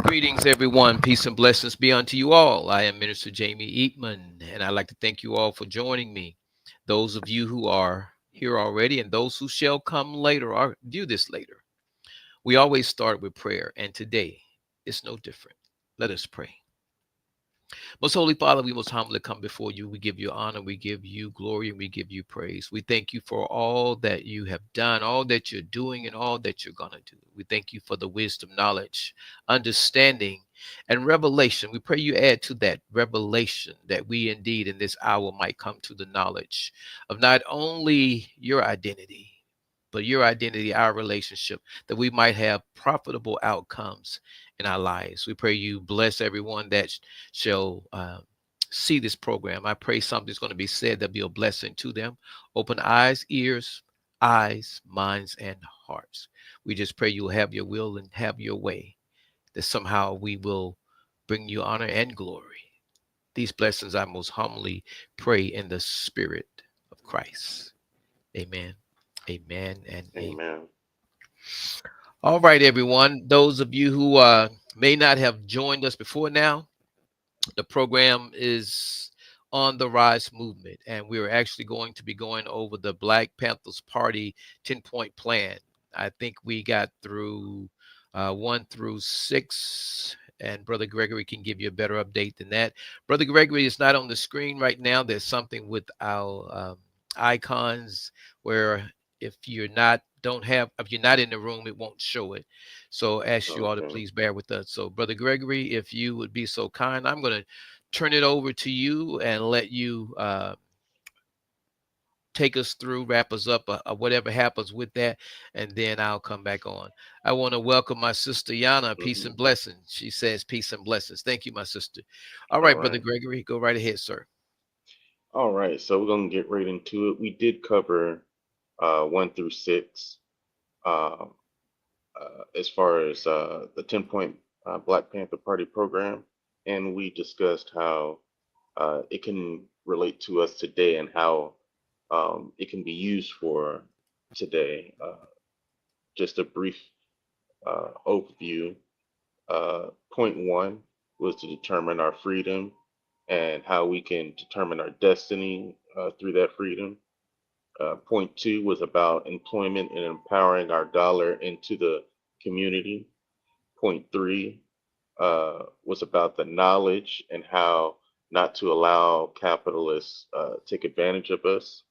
Greetings, everyone. Peace and blessings be unto you all. I am Minister Jamie Eatman, and I'd like to thank you all for joining me. Those of you who are here already and those who shall come later or view this later. We always start with prayer, and today it's no different. Let us pray. Most Holy Father, we most humbly come before you. We give you honor, we give you glory, and we give you praise. We thank you for all that you have done, all that you're doing, and all that you're going to do. We thank you for the wisdom, knowledge, understanding, and revelation. We pray you add to that revelation that we indeed in this hour might come to the knowledge of not only your identity, but your identity, our relationship, that we might have profitable outcomes in our lives. We pray you bless everyone that shall see this program. I pray something's going to be said that be a blessing to them. Open eyes, minds, and hearts. We just pray you'll have your will and have your way, that somehow we will bring you honor and glory. These blessings I most humbly pray in the spirit of Christ. Amen. Amen and amen. Amen. All right, everyone. Those of you who may not have joined us before now, the program is on the rise movement, and we're actually going to be going over the Black Panthers Party 10-point plan. I think we got through 1 through 6, and Brother Gregory can give you a better update than that. Brother Gregory is not on the screen right now. There's something with our icons where if you're not in the room, it won't show it. So ask you all to Okay. please bear with us. So Brother Gregory, if you would be so kind, I'm going to turn it over to you and let you take us through, wrap us up, whatever happens with that, and then I'll come back on. I want to welcome my sister Yana. Peace Hmm. and blessings. She says peace and blessings. Thank you, my sister. All All right, Brother right. Gregory, go right ahead, sir. All right. So we're gonna get right into it. We did cover 1 through 6 um, as far as the 10-point Black Panther Party program, and we discussed how it can relate to us today and how it can be used for today. Just a brief overview. Point one was to determine our freedom and how we can determine our destiny through that freedom. Point two was about employment and empowering our dollar into the community. Point three was about the knowledge and how not to allow capitalists take advantage of us.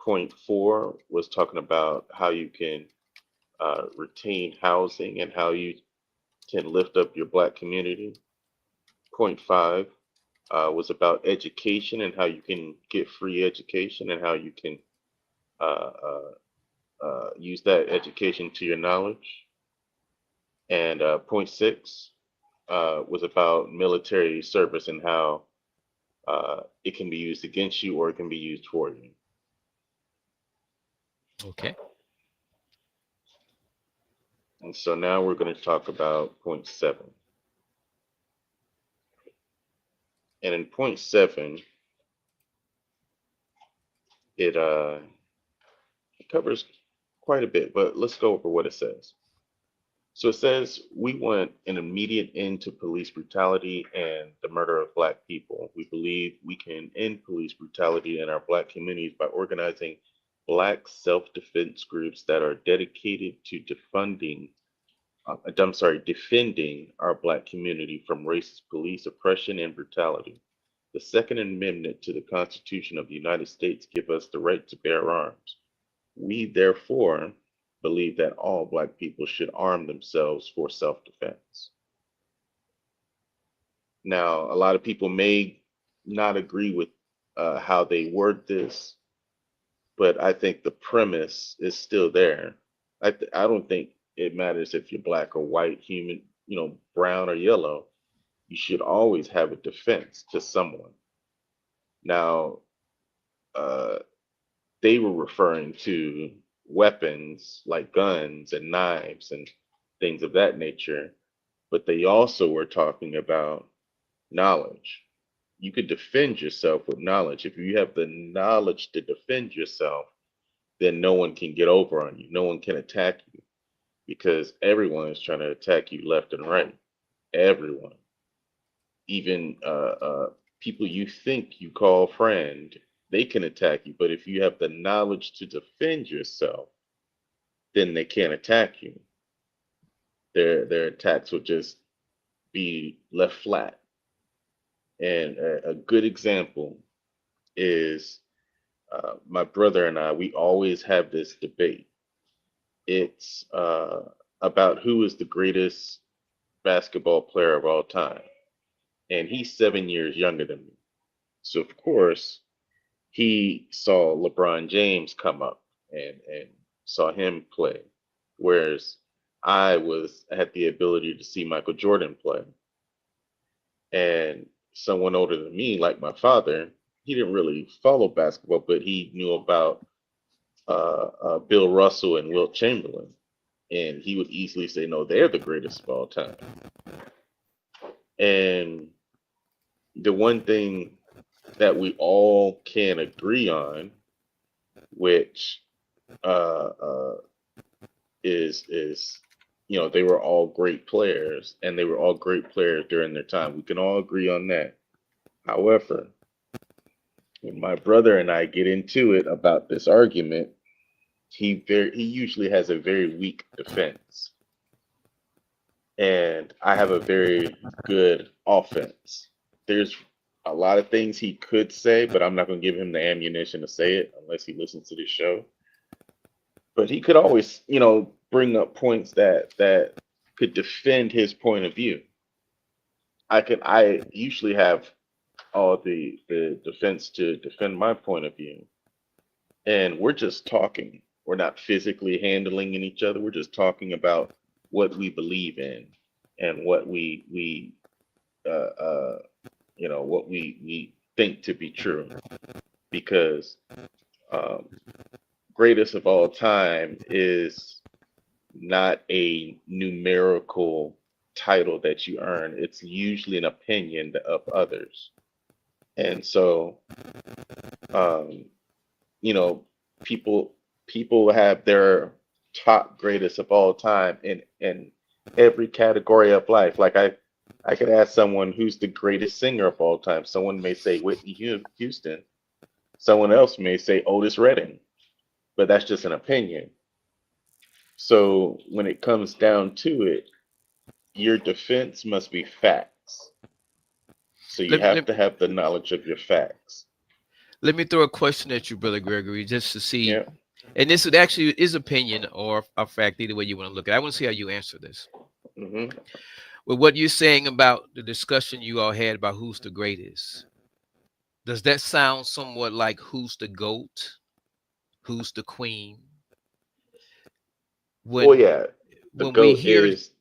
Point four was talking about how you can retain housing and how you can lift up your Black community. Point five was about education and how you can get free education and how you can uh, uh, use that education to your knowledge. And point six was about military service and how it can be used against you or it can be used for you. Okay. And so now we're going to talk about point seven. And in point seven, it covers quite a bit, but let's go over what it says. So it says we want an immediate end to police brutality and the murder of Black people. We believe we can end police brutality in our Black communities by organizing Black self-defense groups that are dedicated to defending our Black community from racist police oppression and brutality. The Second Amendment to the Constitution of the United States give us the right to bear arms. We therefore believe that all Black people should arm themselves for self-defense. Now, a lot of people may not agree with how they word this, but I think the premise is still there. I don't think it matters if you're Black or white, human, brown or yellow. You should always have a defense to someone. Now, uh, they were referring to weapons like guns and knives and things of that nature, but they also were talking about knowledge. You could defend yourself with knowledge. If you have the knowledge to defend yourself, then no one can get over on you. No one can attack you because everyone is trying to attack you left and right. Everyone, even people you think you call friend, they can attack you. But if you have the knowledge to defend yourself, then they can't attack you. Their attacks will just be left flat. And a good example is my brother and I. We always have this debate. It's about who is the greatest basketball player of all time, and he's 7 years younger than me. So of course he saw LeBron James come up and saw him play, whereas I had the ability to see Michael Jordan play. And someone older than me, like my father, he didn't really follow basketball, but he knew about Bill Russell and Wilt Chamberlain, and he would easily say, "No, they're the greatest of all time." And the one thing that we all can agree on, which uh, uh, is they were all great players, and they were all great players during their time. We can all agree on that. However, when my brother and I get into it about this argument, he usually has a very weak defense, and I have a very good offense. There's a lot of things he could say, but I'm not going to give him the ammunition to say it unless he listens to this show. But he could always, bring up points that could defend his point of view. I usually have all the defense to defend my point of view, and we're just talking. We're not physically handling each other. We're just talking about what we believe in and what we uh, uh, what we think to be true. Because um, greatest of all time is not a numerical title that you earn. It's usually an opinion of others. And so, um, you know, people people have their top greatest of all time in every category of life. Like I could ask someone who's the greatest singer of all time. Someone may say Whitney Houston. Someone else may say Otis Redding, but that's just an opinion. So when it comes down to it, your defense must be facts. So you Let, have let, to have the knowledge of your facts. let me throw a question at you, Brother Gregory, just to see. Yeah. And this would actually is opinion or a fact, either way you want to look at it. I want to see how you answer this. Hmm. With what you're saying about the discussion you all had about who's the greatest, does that sound somewhat like who's the GOAT, who's the queen? Well, When yeah, the when we GOAT hear is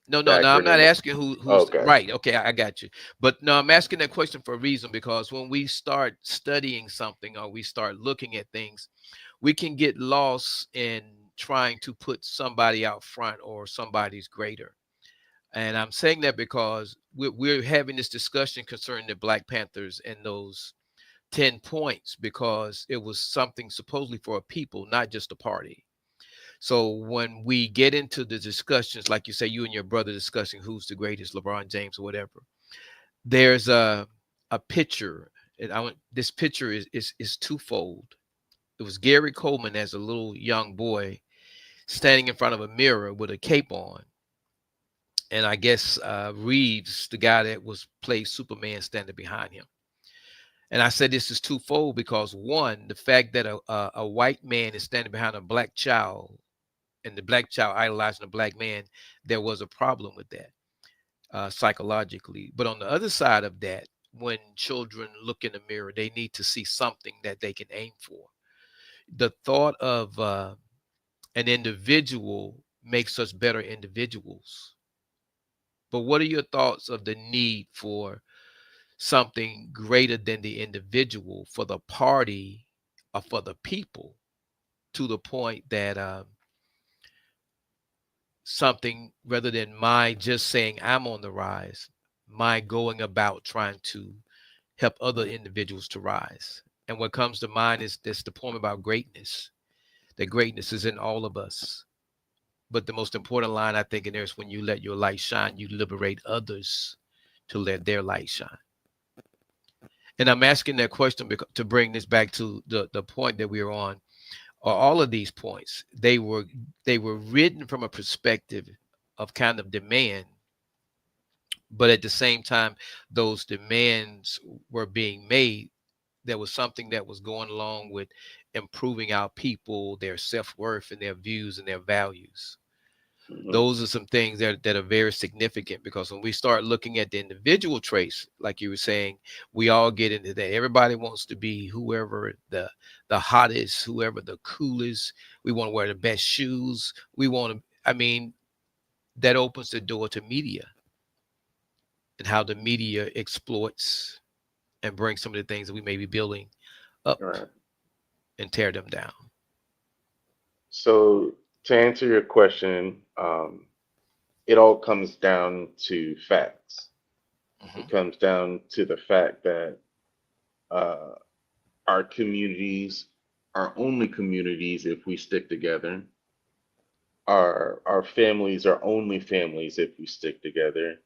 the no, I'm not acronym. asking Okay. right. Okay, I got you. But no, I'm asking that question for a reason, because when we start studying something or we start looking at things, we can get lost in trying to put somebody out front or somebody's greater. And I'm saying that because we're having this discussion concerning the Black Panthers and those 10 points, because it was something supposedly for a people, not just a party. So when we get into the discussions, like you say, you and your brother discussing who's the greatest, LeBron James or whatever, there's a picture. And this picture is twofold. It was Gary Coleman as a little young boy standing in front of a mirror with a cape on, and I guess Reeves, the guy that was played Superman, standing behind him. And I said this is twofold because, one, the fact that a white man is standing behind a black child, and the black child idolizing a black man, there was a problem with that psychologically. But on the other side of that, when children look in the mirror, they need to see something that they can aim for. The thought of an individual makes us better individuals. But what are your thoughts of the need for something greater than the individual, for the party or for the people, to the point that something rather than my just saying I'm on the rise, my going about trying to help other individuals to rise? And what comes to mind is this: the poem about greatness, that greatness is in all of us. But the most important line I think in there is when you let your light shine, you liberate others to let their light shine. And I'm asking that question because, to bring this back to the point that we are on, are all of these points, they were written from a perspective of kind of demand, but at the same time, those demands were being made. There was something that was going along with improving our people, their self-worth and their views and their values. Hmm. Those are some things that are very significant, because when we start looking at the individual traits, like you were saying, we all get into that. Everybody wants to be whoever the hottest, whoever the coolest. We want to wear the best shoes. We want to, I mean, that opens the door to media and how the media exploits and brings some of the things that we may be building up All right. and tear them down. So to answer your question, it all comes down to facts. It Hmm. comes down to the fact that uh, our communities are only communities if we stick together. Our families are only families if we stick together,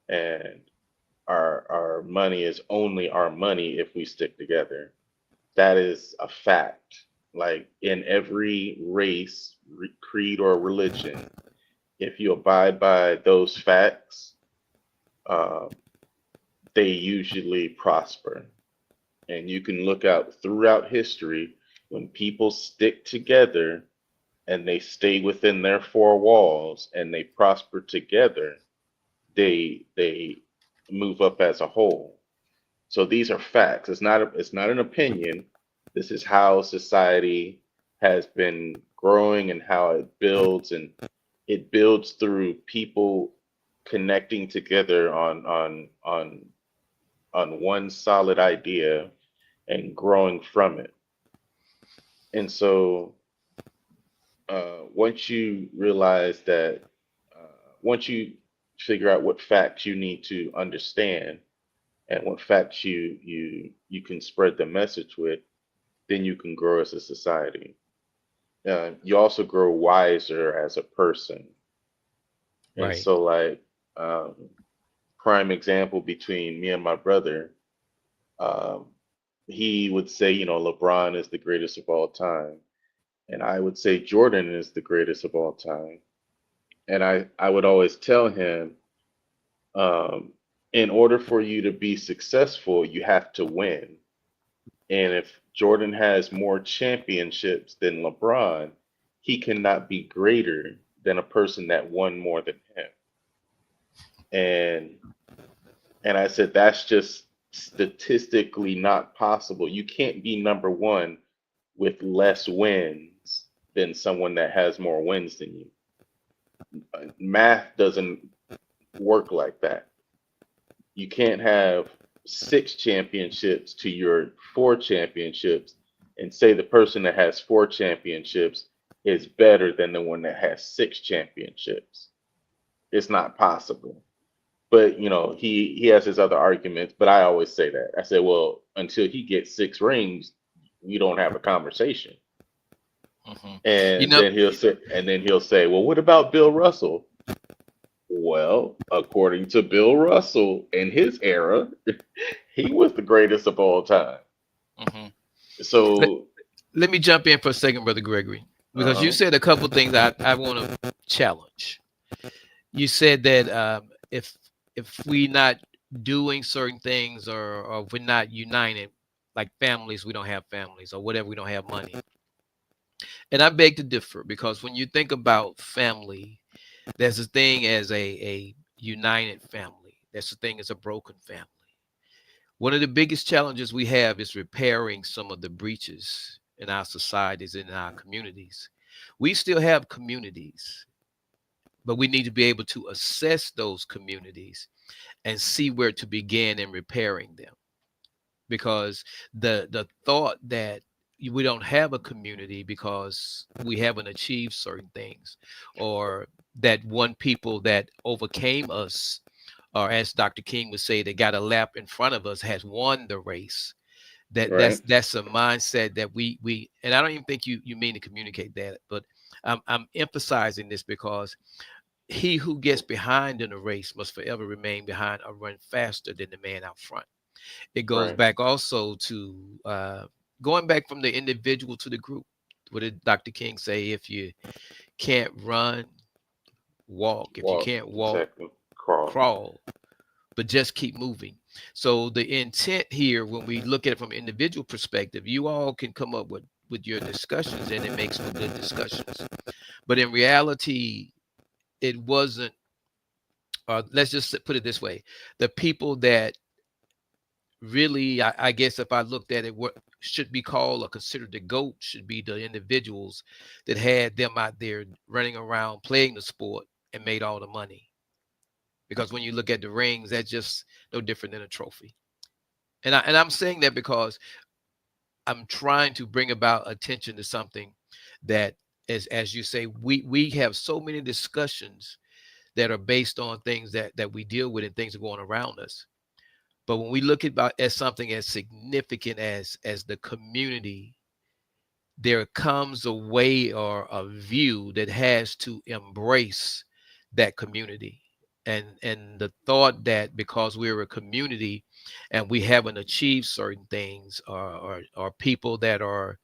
and our money is only our money if we stick together. That is a fact. Like in every race, creed, or religion, if you abide by those facts, uh, they usually prosper. And you can look out throughout history when people stick together and they stay within their four walls and they prosper together, they move up as a whole. So these are facts. It's not an opinion. This is how society has been growing and how it builds, and it builds through people connecting together on one solid idea and growing from it. And so once you realize that, once you figure out what facts you need to understand and what facts you can spread the message with, then you can grow as a society. You also grow wiser as a person. And Right. so, like, um, prime example between me and my brother, um, he would say, LeBron is the greatest of all time. And I would say Jordan is the greatest of all time. And I would always tell him, um, in order for you to be successful, you have to win. And if Jordan has more championships than LeBron, he cannot be greater than a person that won more than him. And and I said that's just statistically not possible. You can't be number one with less wins than someone that has more wins than you. Math doesn't work like that. You can't have six championships to your four championships and say the person that has four championships is better than the one that has six championships. It's not possible. But he has his other arguments, but I always say that. I say, well, until he gets six rings, we don't have a conversation. Hmm. You And know, then he'll say, well, what about Bill Russell? Well, according to Bill Russell in his era, he was the greatest of all time. hmm let, So, let me jump in for a second, Brother Gregory, because you uh, said a couple things I want to challenge. You said that if we not doing certain things, or if we're not united, like families, we don't have families, or whatever, we don't have money. And I beg to differ, because when you think about family, there's a thing as a united family. There's a thing as a broken family. One of the biggest challenges we have is repairing some of the breaches in our societies, in our communities. We still have communities, but we need to be able to assess those communities and see where to begin in repairing them. Because the thought that we don't have a community because we haven't achieved certain things, or that one people that overcame us, or as Dr. King would say, that got a lap in front of us, has won the race. That that's right, that's a mindset that we and I don't even think you mean to communicate that, but I'm emphasizing this because he who gets behind in a race must forever remain behind or run faster than the man out front. It goes Right. back also to going back from the individual to the group. What did Dr. King say? If you can't run, walk. If you Walk. can't walk, Exactly. Crawl. crawl, but just keep moving. So the intent here, when we look at it from an individual perspective, you all can come up with your discussions, and it makes for good discussions. But in reality, it wasn't. Let's just put it this way: the people that really, I guess, if I looked at it, what should be called or considered the GOAT should be the individuals that had them out there running around playing the sport and made all the money. Because when you look at the rings, that's just no different than a trophy. And I'm saying that because I'm trying to bring about attention to something that, as you say, we have so many discussions that are based on things that we deal with and things that are going around us. But when we look at something as significant as the community, there comes a way or a view that has to embrace that community. And the thought that because we're a community and we haven't achieved certain things, or people that are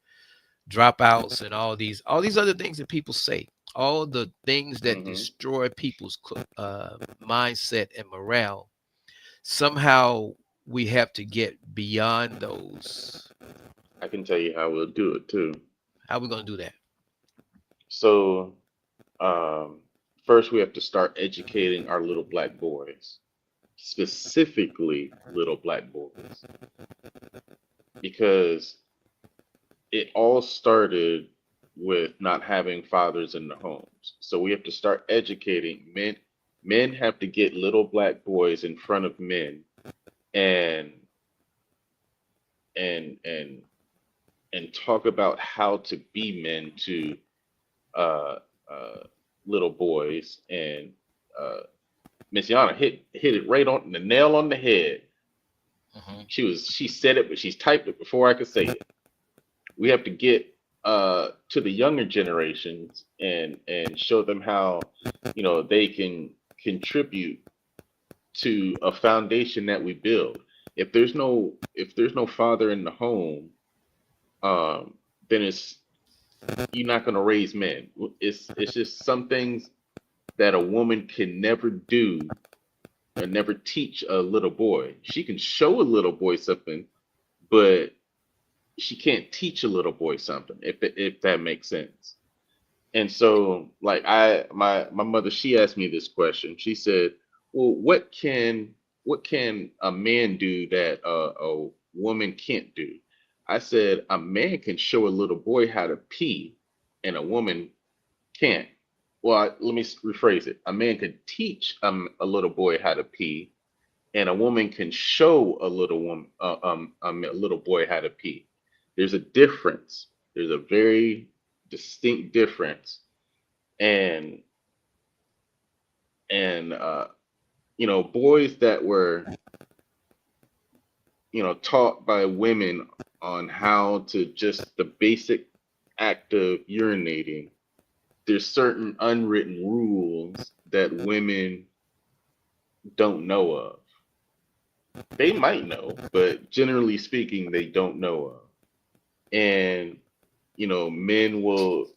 dropouts and all these other things that people say, all the things that Hmm. destroy people's mindset and morale, somehow we have to get beyond those. I can tell you how we'll do it too. How are we going to do that? So, um, first we have to start educating our little black boys, specifically little black boys, because it all started with not having fathers in the homes. So we have to start educating men. Men have to get little black boys in front of men and and and and talk about how to be men to uh, uh, little boys. And uh, Miss Yana hit it right on the nail on the head. Hmm. She said it, but she's typed it before I could say it. We have to get to the younger generations and show them how they can contribute to a foundation that we build. If there's no father in the home, um, then it's you're not going to raise men. It's just some things that a woman can never do or never teach a little boy. She can show a little boy something, but she can't teach a little boy something, if that makes sense. And so, like, my mother, she asked me this question. She said, "Well, what can a man do that a woman can't do?" I said, "A man can show a little boy how to pee, and a woman can't." Well, let me rephrase it. A man can teach a little boy how to pee, and a woman can show a little boy how to pee. There's a difference. There's a very distinct difference, and and boys that were taught by women on how to just the basic act of urinating. There's certain unwritten rules that women don't know of. They might know, but generally speaking, they don't know of. And men will,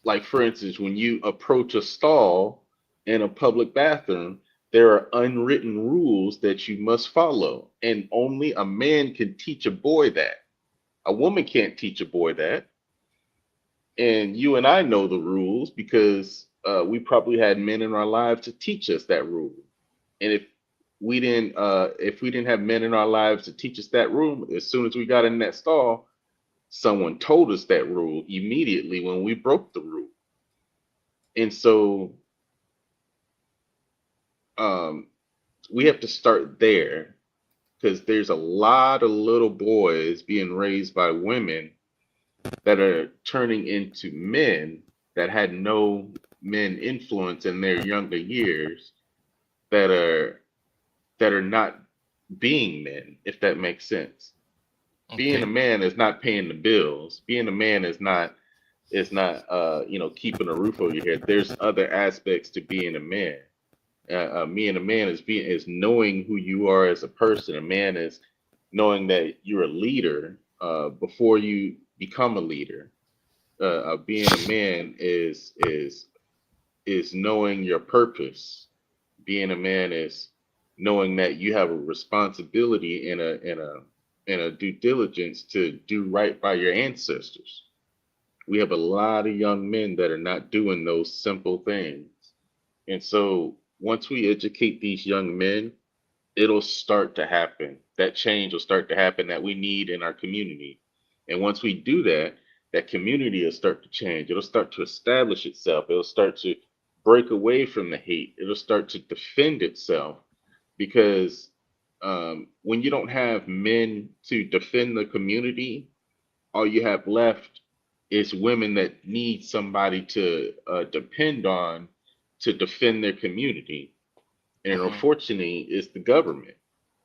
like, for instance, when you approach a stall in a public bathroom, there are unwritten rules that you must follow, and only a man can teach a boy that. A woman can't teach a boy that. And you and I know the rules because we probably had men in our lives to teach us that rule. And if we didn't have men in our lives to teach us that rule, as soon as we got in that stall, someone told us that rule immediately when we broke the rule. And so um, we have to start there because there's a lot of little boys being raised by women that are turning into men that had no men influence in their younger years that are not being men, if that makes sense. Being a Okay. man is not paying the bills. Being a man is not It's not keeping a roof over your head. There's other aspects to being a man. Being a man is knowing who you are as a person. A man is knowing that you're a leader before you become a leader. Being a man is knowing your purpose. Being a man is knowing that you have a responsibility and a due diligence to do right by your ancestors. We have a lot of young men that are not doing those simple things. And so once we educate these young men, it'll start to happen. That change will start to happen that we need in our community. And once we do that, that community will start to change. It'll start to establish itself. It'll start to break away from the hate. It'll start to defend itself because when you don't have men to defend the community, all you have left is women that need somebody to depend on to defend their community. And Hmm. unfortunately, it's the government.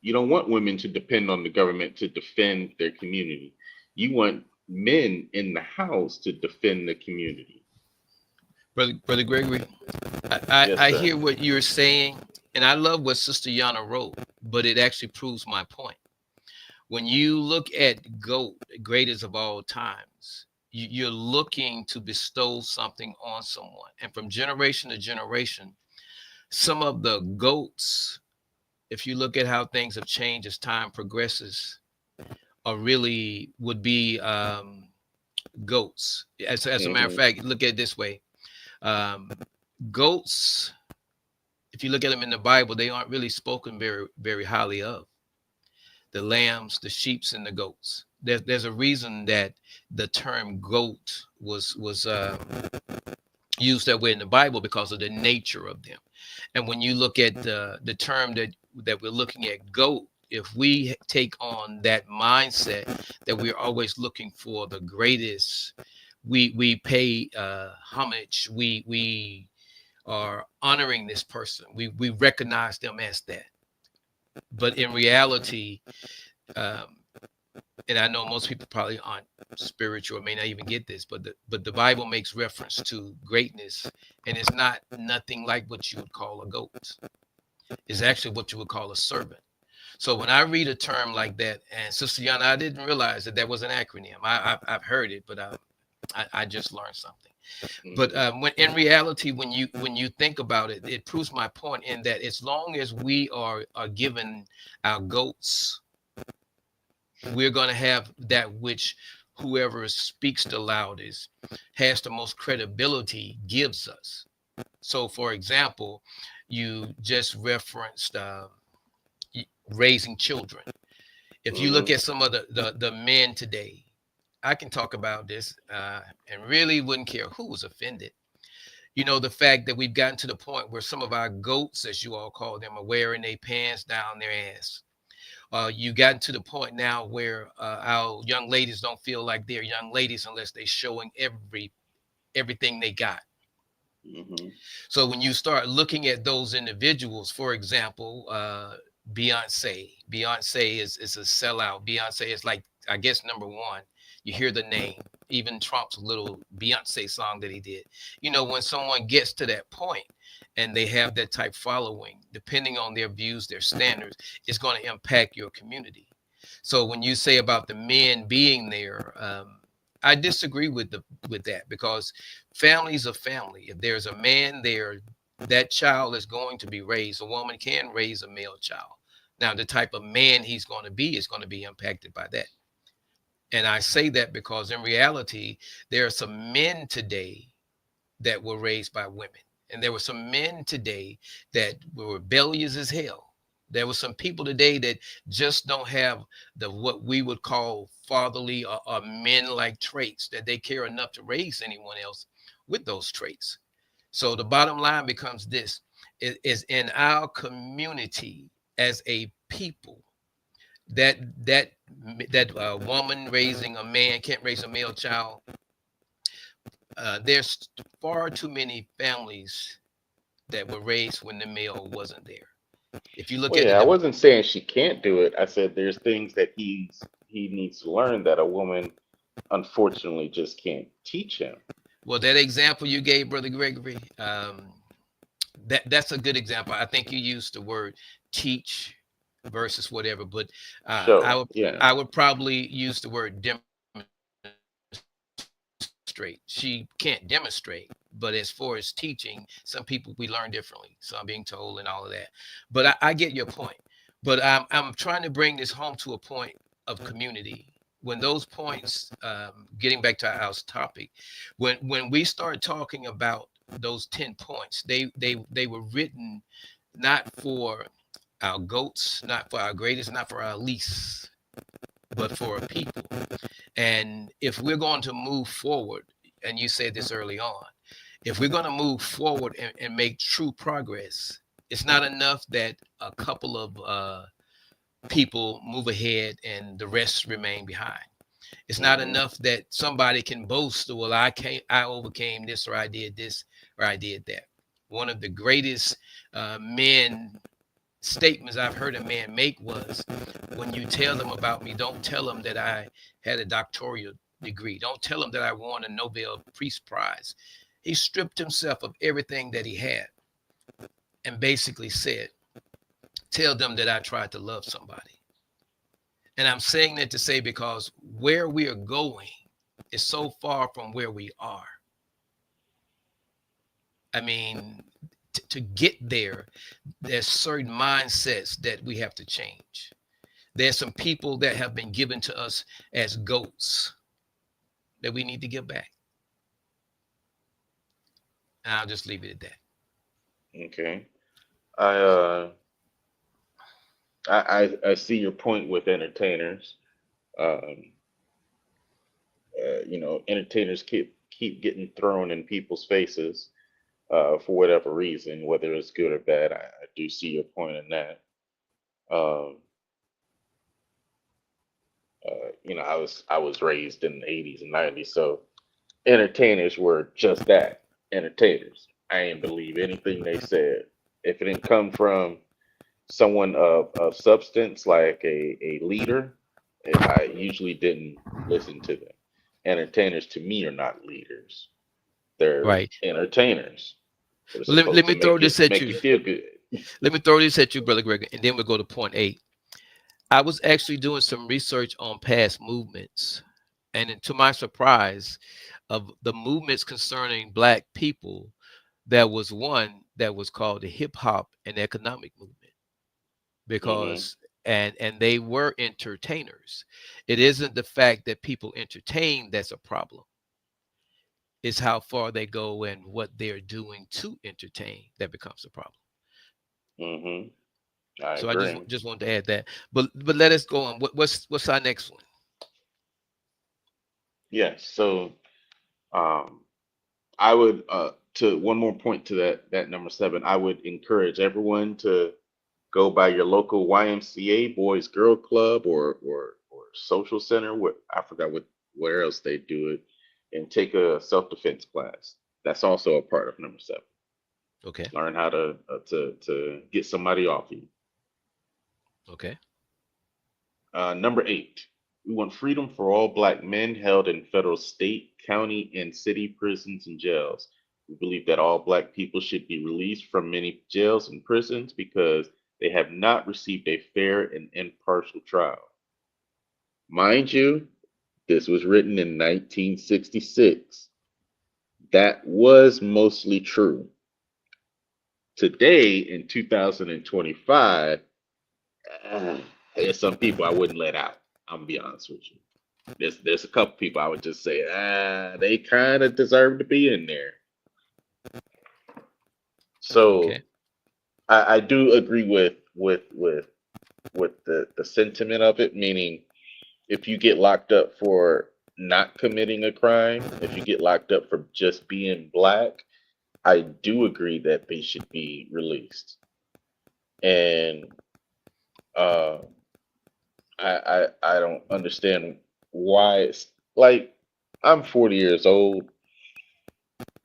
You don't want women to depend on the government to defend their community. You want men in the house to defend the community. Brother Gregory, I, Yes, I sir. hear what you're saying, and I love what Sister Yana wrote, but it actually proves my point. When you look at GOAT, greatest of all times, you're looking to bestow something on someone. And from generation to generation, some of the GOATs, if you look at how things have changed as time progresses, are really would be goats. As a matter of Hmm. fact, look at it this way. Um, Goats, if you look at them in the Bible, they aren't really spoken very highly of. The lambs, the sheeps, and the goats. There's a reason that the term goat was used that way in the Bible because of the nature of them. And when you look at the term that we're looking at, goat, if we take on that mindset that we're always looking for the greatest, we pay homage. We are honoring this person. We recognize them as that. But in reality, um, and I know most people probably aren't spiritual or may not even get this, but the Bible makes reference to greatness, and it's not nothing like what you would call a goat. It's actually what you would call a servant. So when I read a term like that, and Sister Yana, I didn't realize that that was an acronym. I've heard it, but I just learned something. But Hmm. when in reality, when you think about it, it proves my point in that as long as we are given our goats, we're going to have that which whoever speaks the loudest has the most credibility gives us. So, for example, you just referenced raising children. If you look Hmm. at some of the men today, I can talk about this and really wouldn't care who was offended. You know, the fact that we've gotten to the point where some of our goats, as you all call them, are wearing their pants down their ass. You gotten to the point now where our young ladies don't feel like they're young ladies unless they're showing everything they got. Hmm. So when you start looking at those individuals, for example, Beyonce is a sellout. Beyonce is like, I guess, number one. You hear the name, even Trump's little Beyonce song that he did. You know, when someone gets to that point and they have that type following, depending on their views, their standards, it's going to impact your community. So when you say about the men being there, I disagree with that because family's a family. If there's a man there, that child is going to be raised. A woman can raise a male child. Now, the type of man he's going to be is going to be impacted by that. And I say that because in reality, there are some men today that were raised by women. And there were some men today that were rebellious as hell. There were some people today that just don't have the what we would call fatherly or men-like traits that they care enough to raise anyone else with those traits. So the bottom line becomes this: is in our community as a people that that that woman raising a man can't raise a male child. There's far too many families that were raised when the male wasn't there. If you look Well, at the yeah, I wasn't saying she can't do it. I said there's things that he needs to learn that a woman unfortunately just can't teach him. Well, that example you gave, Brother Gregory, that's a good example. I think you used the word teach versus whatever, but I Show, would yeah. I would probably use the word demonstrate. She can't demonstrate, but as far as teaching, some people we learn differently. So I'm being told and all of that. But I get your point. But I'm trying to bring this home to a point of community. When those points, getting back to our topic, when we start talking about those 10 points, they were written not for our goats, not for our greatest, not for our least, but for a people. And if we're going to move forward, and you said this early on, if we're going to move forward and make true progress, it's not enough that a couple of people move ahead and the rest remain behind. It's not Hmm. enough that somebody can boast, well, I overcame this, or I did this, or I did that. One of the greatest men statements I've heard a man make was, when you tell them about me, don't tell them that I had a doctoral degree. Don't tell them that I won a Nobel Peace Prize. He stripped himself of everything that he had and basically said, tell them that I tried to love somebody. And I'm saying that to say, because where we are going is so far from where we are. I mean, to get there, there's certain mindsets that we have to change. There's some people that have been given to us as goats that we need to give back. And I'll just leave it at that. Okay. I uh I see your point with entertainers. Um, entertainers keep getting thrown in people's faces for whatever reason, whether it's good or bad. I do see your point in that. Um, I was raised in the 80s and 90s, so entertainers were just that, entertainers. I ain't believe anything they said. If it didn't come from someone of substance, like a leader, I usually didn't listen to them. Entertainers to me are not leaders. They're Right. entertainers. They're Well, let supposed to me throw this at make you. you feel good. Let me throw this at you, Brother Greg, and then we'll go to point eight. I was actually doing some research on past movements. And to my surprise, of the movements concerning Black people, there was one that was called the hip hop and economic movement, Hmm. because and they were entertainers. It isn't the fact that people entertain that's a problem. It's how far they go and what they're doing to entertain that becomes a problem. Hmm. I So I just agree. just wanted to add that. But let us go on. What's our next one? Yes. So um, I would to one more point to that number seven. I would encourage everyone to go by your local YMCA, Boys Girl Club, or social center. What I forgot where else they do it, and take a self defense class. That's also a part of number seven. Okay. Learn how to get somebody off you. Okay. Number eight, we want freedom for all Black men held in federal, state, county, and city prisons and jails. We believe that all Black people should be released from many jails and prisons because they have not received a fair and impartial trial. Mind you, this was written in 1966. That was mostly true. Today, in 2025, there's some people I wouldn't let out. I'm gonna be honest with you. There's a couple people I would just say, they kind of deserve to be in there. Okay. So I do agree with the sentiment of it, meaning if you get locked up for not committing a crime, if you get locked up for just being Black, I do agree that they should be released. And uh, I don't understand why it's like I'm 40 years old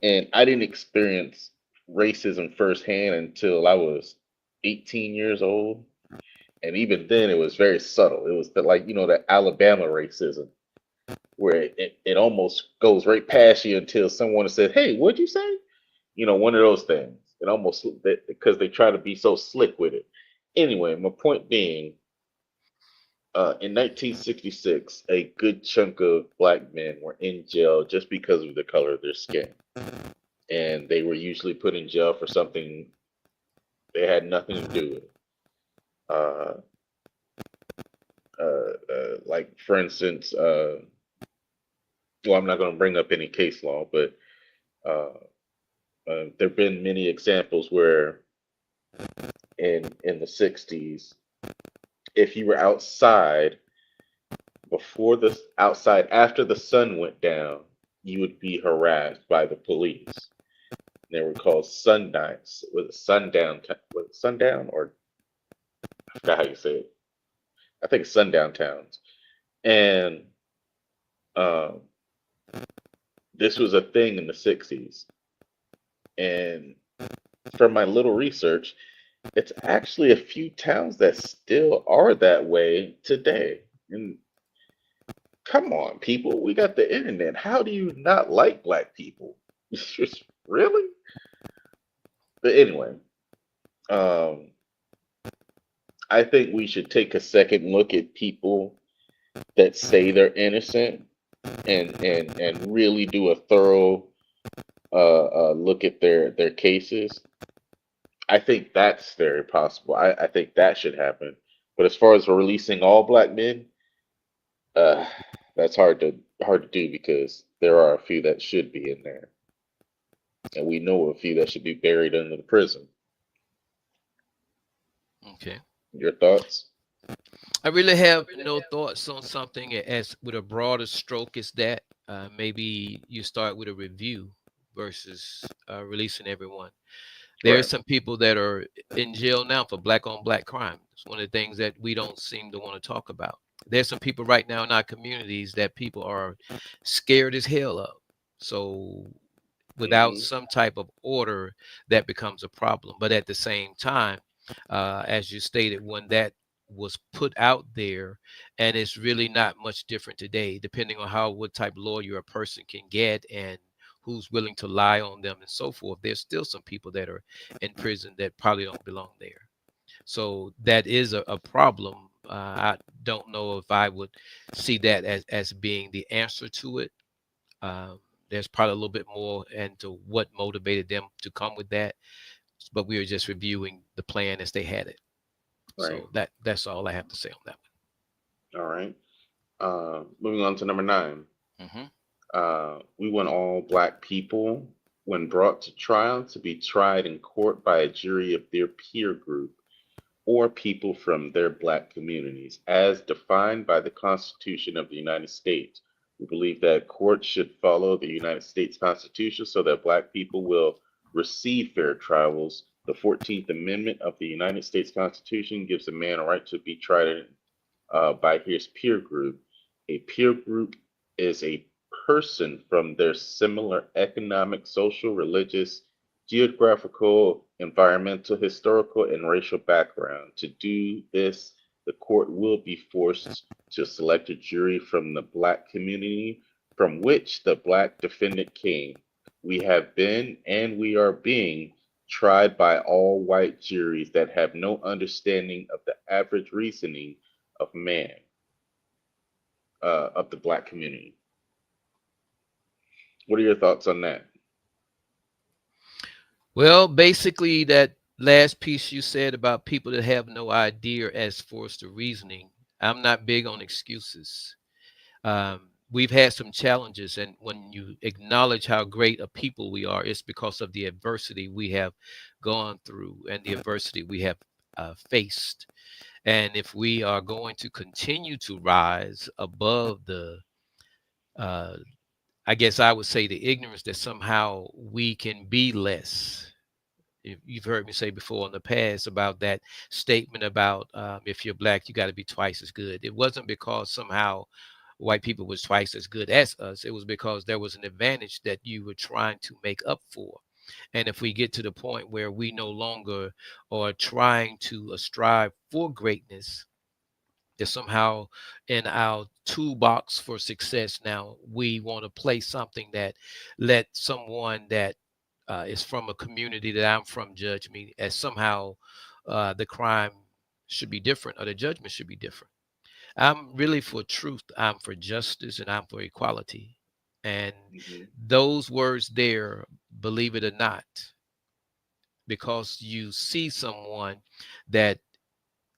and I didn't experience racism firsthand until I was 18 years old. And even then, it was very subtle. It was the, like, the Alabama racism. where it almost goes right past you until someone says, "Hey, what'd you say?" One of those things. It almost because they try to be so slick with it. Anyway, my point being, in 1966, a good chunk of black men were in jail just because of the color of their skin, and they were usually put in jail for something they had nothing to do with. Uh, like for instance, well, I'm not going to bring up any case law, but uh, there have been many examples where in the 60s, if you were outside after the sun went down, you would be harassed by the police. They were called sundowns. Was it sundown? Was it sundown or I forgot how you say it. I think it's sundown towns. And um, this was a thing in the 60s. And from my little research, it's actually a few towns that still are that way today. And come on, people, we got the internet. How do you not like black people? Just really? But anyway, um, I think we should take a second look at people that say they're innocent and really do a thorough look at their cases. I think that's very possible. I think that should happen. But as far as releasing all black men, uh, that's hard to do because there are a few that should be in there, and we know a few that should be buried under the prison. Okay. Your thoughts? I really have no thoughts on something as with a broader stroke as that. Maybe you start with a review versus releasing everyone. There are Right. some people that are in jail now for black on black crime. It's one of the things that we don't seem to want to talk about. There's some people right now in our communities that people are scared as hell of. So without Mm-hmm. some type of order, that becomes a problem. But at the same time, as you stated, when that was put out there, and it's really not much different today, depending on how what type of lawyer a person can get and who's willing to lie on them and so forth. There's still some people that are in prison that probably don't belong there. So that is a problem. I don't know if I would see that as being the answer to it. um, there's probably a little bit more into what motivated them to come with that, but we were just reviewing the plan as they had it. Right. So that's all I have to say on that All right. Moving on to number 9. one. We want all black people, when brought to trial, to be tried in court by a jury of their peer group or people from their black communities, as defined by the Constitution of the United States. We believe that courts should follow the United States Constitution so that black people will receive fair trials. The 14th Amendment of the United States Constitution gives a man a right to be tried by his peer group. A peer group is a person from their similar economic, social, religious, geographical, environmental, historical, and racial background. To do this, the court will be forced to select a jury from the black community from which the black defendant came. We have been and we are being tried by all white juries that have no understanding of the average reasoning of man, of the black community. What are your thoughts on that? Well, basically, that last piece you said about people that have no idea as far as the reasoning, I'm not big on excuses. We've had some challenges, and when you acknowledge how great a people we are, it's because of the adversity we have gone through and the adversity we have faced. And if we are going to continue to rise above the, uh, I guess I would say the ignorance that somehow we can be less. You've heard me say before in the past about that statement about if you're black, you got to be twice as good. It wasn't because somehow white people was twice as good as us. It was because there was an advantage that you were trying to make up for. And if we get to the point where we no longer are trying to strive for greatness, It's somehow in our toolbox for success. Now we want to play something that let someone that is from a community that I'm from judge me as somehow the crime should be different or the judgment should be different. I'm really for truth. I'm for justice and I'm for equality. And Hmm. those words there, believe it or not, because you see someone that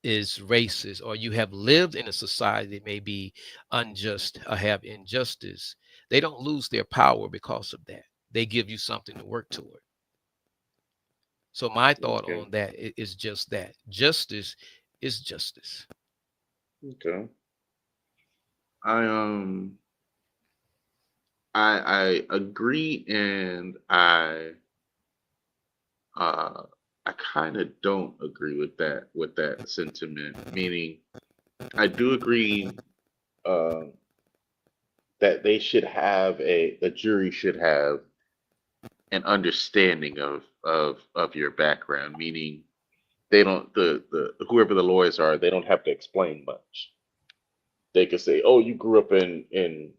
is racist or you have lived in a society that may be unjust or have injustice, they don't lose their power because of that. They give you something to work toward. So my thought Okay. on that is just that justice is justice. Okay. I I agree, and uh I kind of don't agree with that sentiment. Meaning, I do agree uh, that they should have the jury should have an understanding of your background. Meaning, they don't the whoever the lawyers are, they don't have to explain much. They could say, "Oh, you grew up in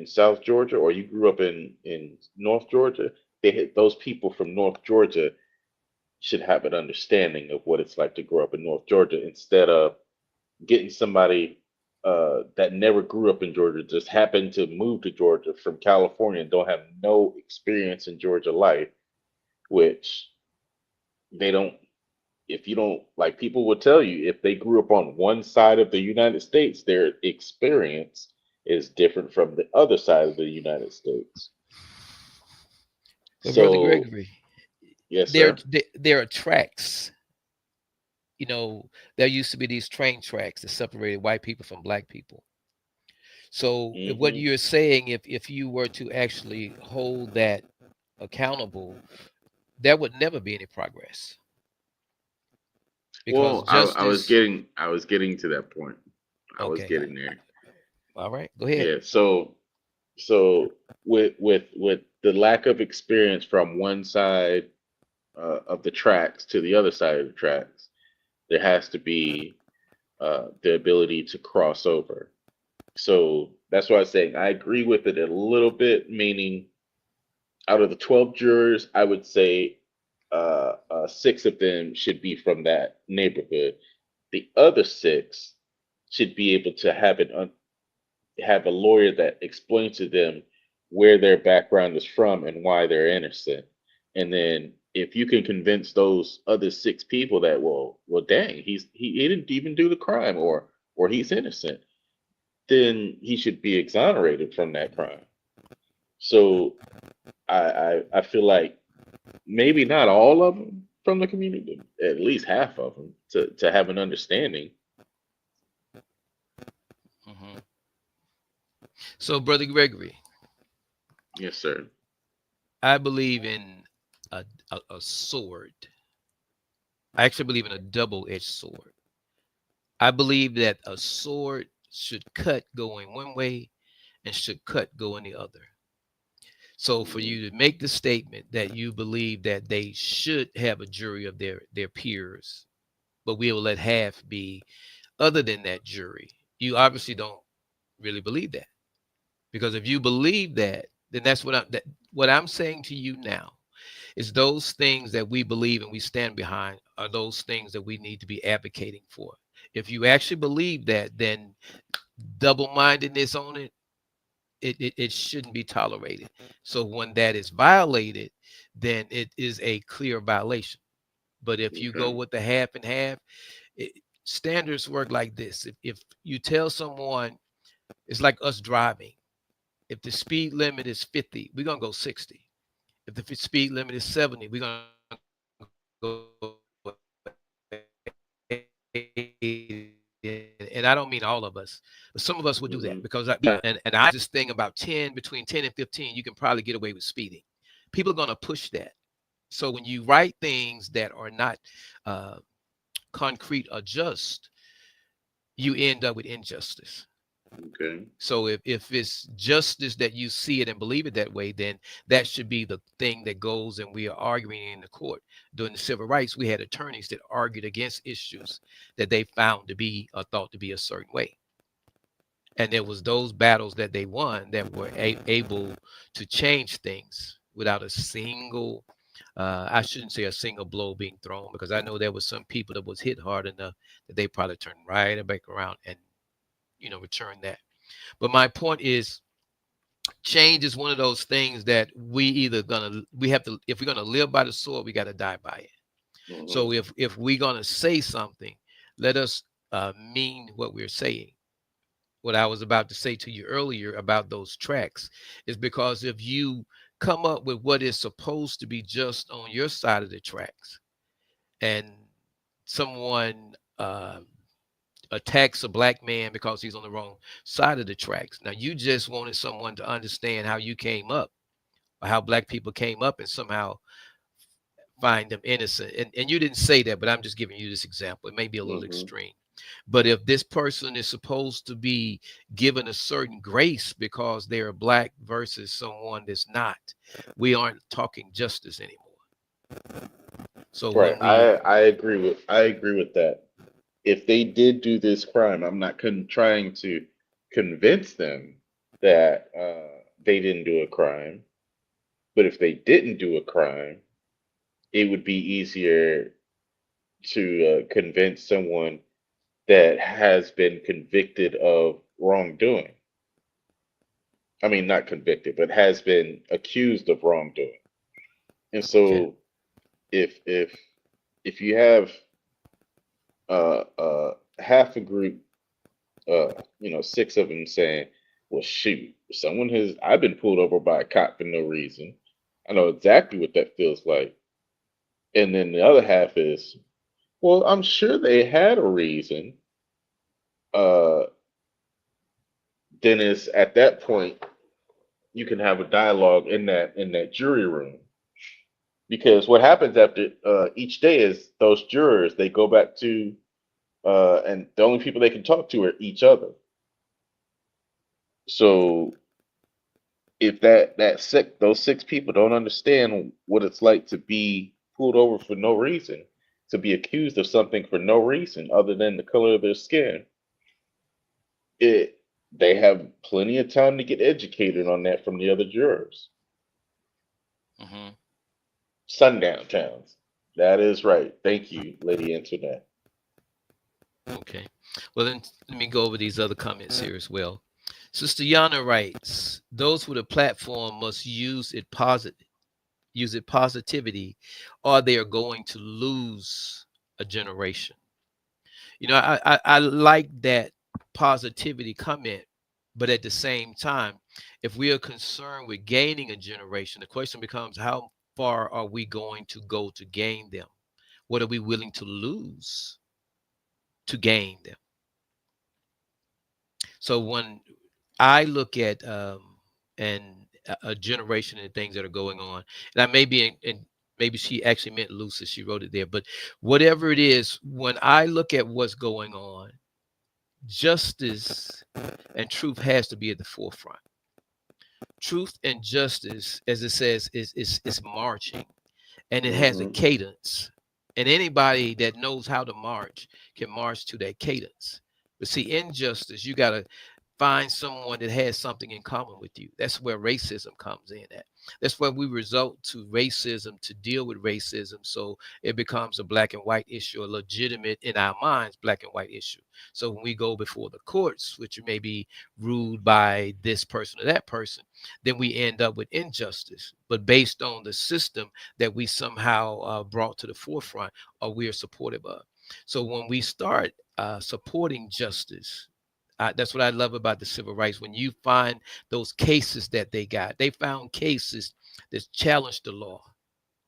South Georgia, or you grew up in North Georgia." Those people from North Georgia should have an understanding of what it's like to grow up in North Georgia, instead of getting somebody that never grew up in Georgia, just happened to move to Georgia from California and don't have no experience in Georgia life, which they don't. If you don't, like, people will tell you, if they grew up on one side of the United States, their experience is different from the other side of the United States. But Brother So, Gregory, yes, there sir. there are tracks. You know, there used to be these train tracks that separated white people from black people. So what Hmm. you're saying, if you were to actually hold that accountable, there would never be any progress because Well, justice. I was getting to that point. I was Okay, getting there. all right, go ahead. Yeah. So with the lack of experience from one side of the tracks to the other side of the tracks, there has to be the ability to cross over. So that's why I'm saying I agree with it a little bit. Meaning, out of the 12 jurors, I would say six of them should be from that neighborhood. The other six should be able to have a lawyer that explains to them where their background is from and why they're innocent. And then if you can convince those other six people that, well, dang, he didn't even do the crime, or he's innocent, then he should be exonerated from that crime. So I feel like maybe not all of them from the community, at least half of them, to have an understanding. Hmm. So, Brother Gregory, Yes, sir. I believe in a sword. I actually believe in a double-edged sword. I believe that a sword should cut going one way and should cut going the other. So for Hmm. you to make the statement that you believe that they should have a jury of their peers, but we will let half be other than that jury, you obviously don't really believe that. Because if you believe that, then that's what I'm saying to you now is those things that we believe and we stand behind are those things that we need to be advocating for. If you actually believe that, then double-mindedness on it shouldn't be tolerated. So when that is violated, then it is a clear violation. But if you go Okay. with the half and half, it, standards work like this. If you tell someone, it's like us driving. If the speed limit is 50, we're gonna go 60. If the speed limit is 70, we're gonna go 80. And I don't mean all of us, but some of us would do that because and I just this thing about Hmm. 10, between 10 and 15, you can probably get away with speeding. People are going to push that. So when you write things that are not uh, concrete or just, you end up with injustice. Okay. So if it's justice that you see it and believe it that way, then that should be the thing that goes, and we are arguing in the court. During the civil rights, we had attorneys that argued against issues that they found to be or thought to be a certain way. And it was those battles that they won that were able to change things without a single, I shouldn't say a single blow being thrown, because I know there was some people that was hit hard enough that they probably turned right back around and return that. But my point is, change is one of those things that we have to, if we're gonna live by the sword, we got to die by it. Hmm. So if we're gonna say something, let us mean what we're saying. What I was about to say to you earlier about those tracks is because if you come up with what is supposed to be just on your side of the tracks, and someone attacks a black man because he's on the wrong side of the tracks. Now, you just wanted someone to understand how you came up, or how black people came up, and somehow find them innocent. And you didn't say that, but I'm just giving you this example. It may be a little Hmm. extreme. But if this person is supposed to be given a certain grace because they're black versus someone that's not, we aren't talking justice anymore. So Right. when we, I agree with that. If they did do this crime, I'm not trying to convince them that they didn't do a crime. But if they didn't do a crime, it would be easier to convince someone that has been convicted of wrongdoing. I mean, not convicted, but has been accused of wrongdoing. And okay. so, if if if you have half a group, six of them saying, "Well, shoot, someone has I've been pulled over by a cop for no reason. I know exactly what that feels like." And then the other half is, "Well, I'm sure they had a reason." Uh, then it's at that point you can have a dialogue in that jury room, because what happens after each day is those jurors they go back to and the only people they can talk to are each other. So if those six people don't understand what it's like to be pulled over for no reason, to be accused of something for no reason other than the color of their skin, it they have plenty of time to get educated on that from the other jurors. Hmm. Sundown towns. That is right. Thank you, Lady Internet. Okay. Well, then let me go over these other comments here as well. Sister Yana writes, those with a platform must use it positivity, or they are going to lose a generation. I like that positivity comment, but at the same time, if we are concerned with gaining a generation, the question becomes, how far are we going to go to gain them? What are we willing to lose to gain them? So when I look at and a generation and things that are going on, and I may be in maybe she actually meant Lucy, she wrote it there, but whatever it is, when I look at what's going on, justice and truth has to be at the forefront. Truth and justice, as it says, is marching, and it has a Hmm. cadence. And anybody that knows how to march can march to that cadence. But see, injustice, you got to find someone that has something in common with you. That's where racism comes in at. That's where we result to racism to deal with racism. So it becomes a black and white issue, a legitimate in our minds black and white issue. So when we go before the courts, which may be ruled by this person or that person, then we end up with injustice. But based on the system that we somehow brought to the forefront or we are supportive of. So when we start supporting justice, that's what I love about the civil rights. When you find those cases that they found cases that challenged the law.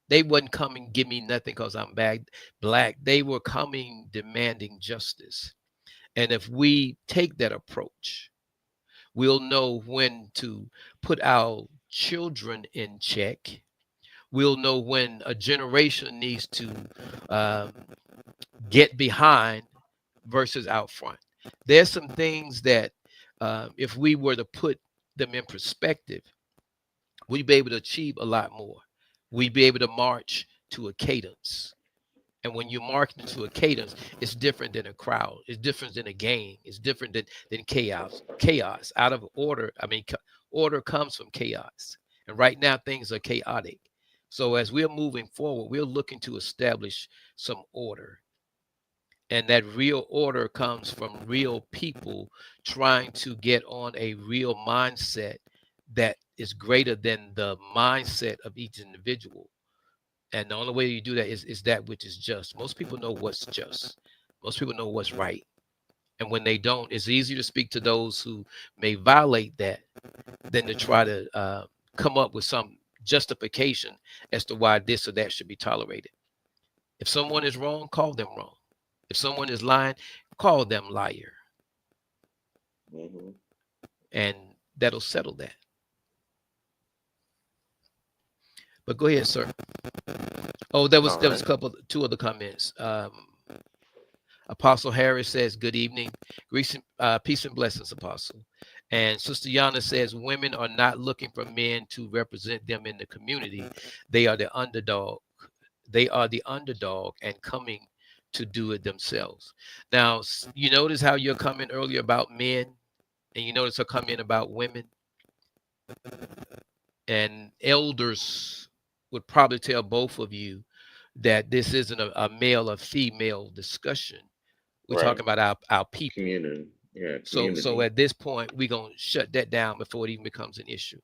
They wasn't coming give me nothing because I'm bad black. They were coming demanding justice. And if we take that approach, we'll know when to put our children in check. We'll know when a generation needs to um, get behind versus out front. There's some things that if we were to put them in perspective, we'd be able to achieve a lot more. We'd be able to march to a cadence. And when you're marching to a cadence, it's different than a crowd. It's different than a game. It's different than chaos. Chaos out of order. I mean, order comes from chaos. And right now, things are chaotic. So as we're moving forward, we're looking to establish some order. And that real order comes from real people trying to get on a real mindset that is greater than the mindset of each individual. And the only way you do that is that which is just. Most people know what's just. Most people know what's right. And when they don't, it's easier to speak to those who may violate that than to try to come up with some justification as to why this or that should be tolerated. If someone is wrong, call them wrong. If someone is lying, call them liar. Hmm. And that'll settle that. But go ahead, sir. Oh, All there was right. a couple, two other comments. Apostle Harris says, "Good evening, grace, peace and blessings, Apostle." And Sister Yana says, "Women are not looking for men to represent them in the community. They are the underdog. They are the underdog and coming to do it themselves." Now, you notice how you're coming earlier about men, and you notice her comment about women, and elders would probably tell both of you that this isn't a male or female discussion. We're talking Right. about our people. Community. Yeah. So Community. at this point, we're gonna shut that down before it even becomes an issue.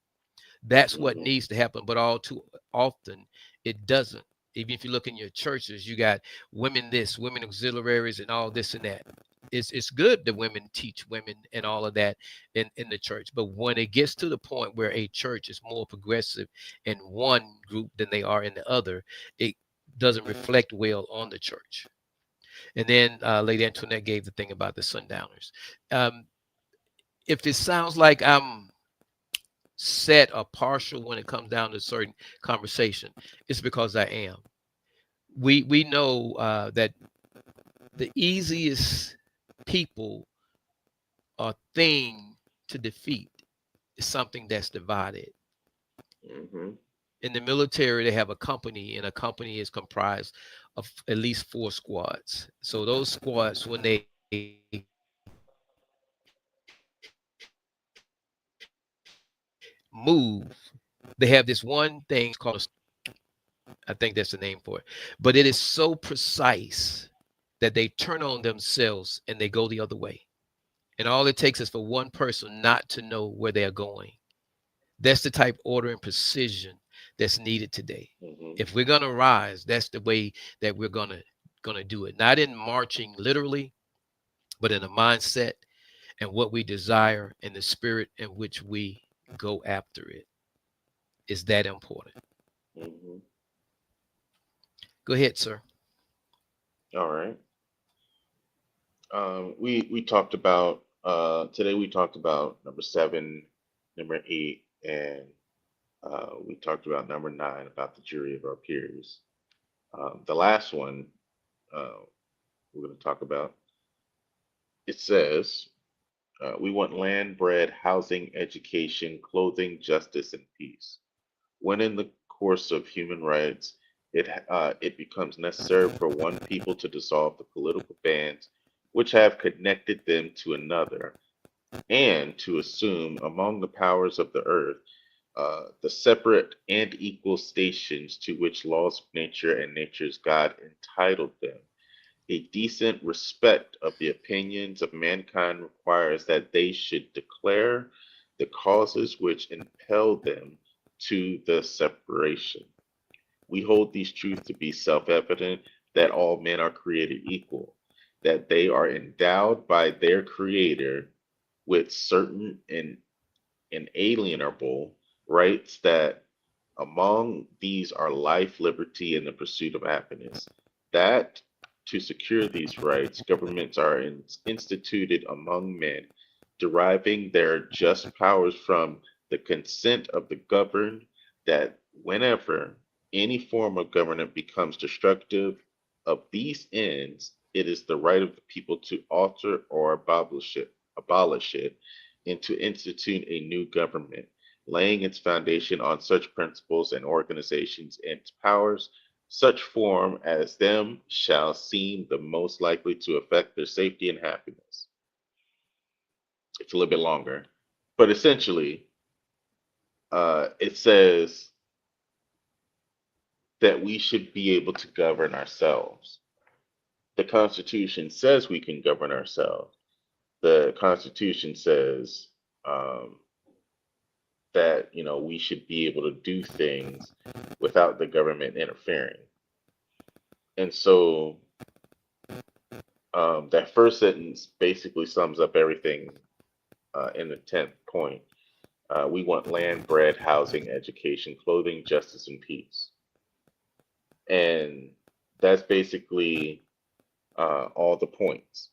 That's what Hmm. needs to happen. But all too often, it doesn't. Even if you look in your churches, you got women this, women auxiliaries, and all this and that. It's good that women teach women and all of that in the church. But when it gets to the point where a church is more progressive in one group than they are in the other, it doesn't reflect well on the church. And then Lady Antoinette gave the thing about the sundowners. Um, if it sounds like I'm set or partial when it comes down to certain conversation, it's because I am. We know that the easiest people or thing to defeat is something that's divided. Hmm. In the military, they have a company, and a company is comprised of at least four squads. So those squads, when they move, they have this one thing called a strategy. They have this one thing called a I think that's the name for it. But it is so precise that they turn on themselves and they go the other way. And all it takes is for one person not to know where they're going. That's the type of order and precision that's needed today. Hmm. If we're gonna rise, that's the way that we're gonna do it. Not in marching literally, but in a mindset and what we desire and the spirit in which we go after it is that important. Hmm. Go ahead, sir. All right. We talked about today. We talked about number seven, number eight, and we talked about number nine about the jury of our peers. The last one uh, we're going to talk about. It says we want land, bread, housing, education, clothing, justice, and peace. When in the course of human rights, it becomes necessary for one people to dissolve the political bands which have connected them to another, and to assume among the powers of the earth the separate and equal stations to which laws of nature and nature's God entitled them. A decent respect of the opinions of mankind requires that they should declare the causes which impel them to the separation. We hold these truths to be self evident, that all men are created equal, that they are endowed by their Creator with certain inalienable rights, that among these are life, liberty, and the pursuit of happiness. That to secure these rights, governments are instituted among men, deriving their just powers from the consent of the governed, that whenever any form of government becomes destructive of these ends, it is the right of the people to alter or abolish it and to institute a new government, laying its foundation on such principles and organizations and powers, such form as them shall seem the most likely to affect their safety and happiness. It's a little bit longer, but essentially, it says that we should be able to govern ourselves. The Constitution says we can govern ourselves. The Constitution says um, that we should be able to do things without the government interfering. And so that first sentence basically sums up everything in the 10th point. We want land, bread, housing, education, clothing, justice, and peace. And that's basically all the points.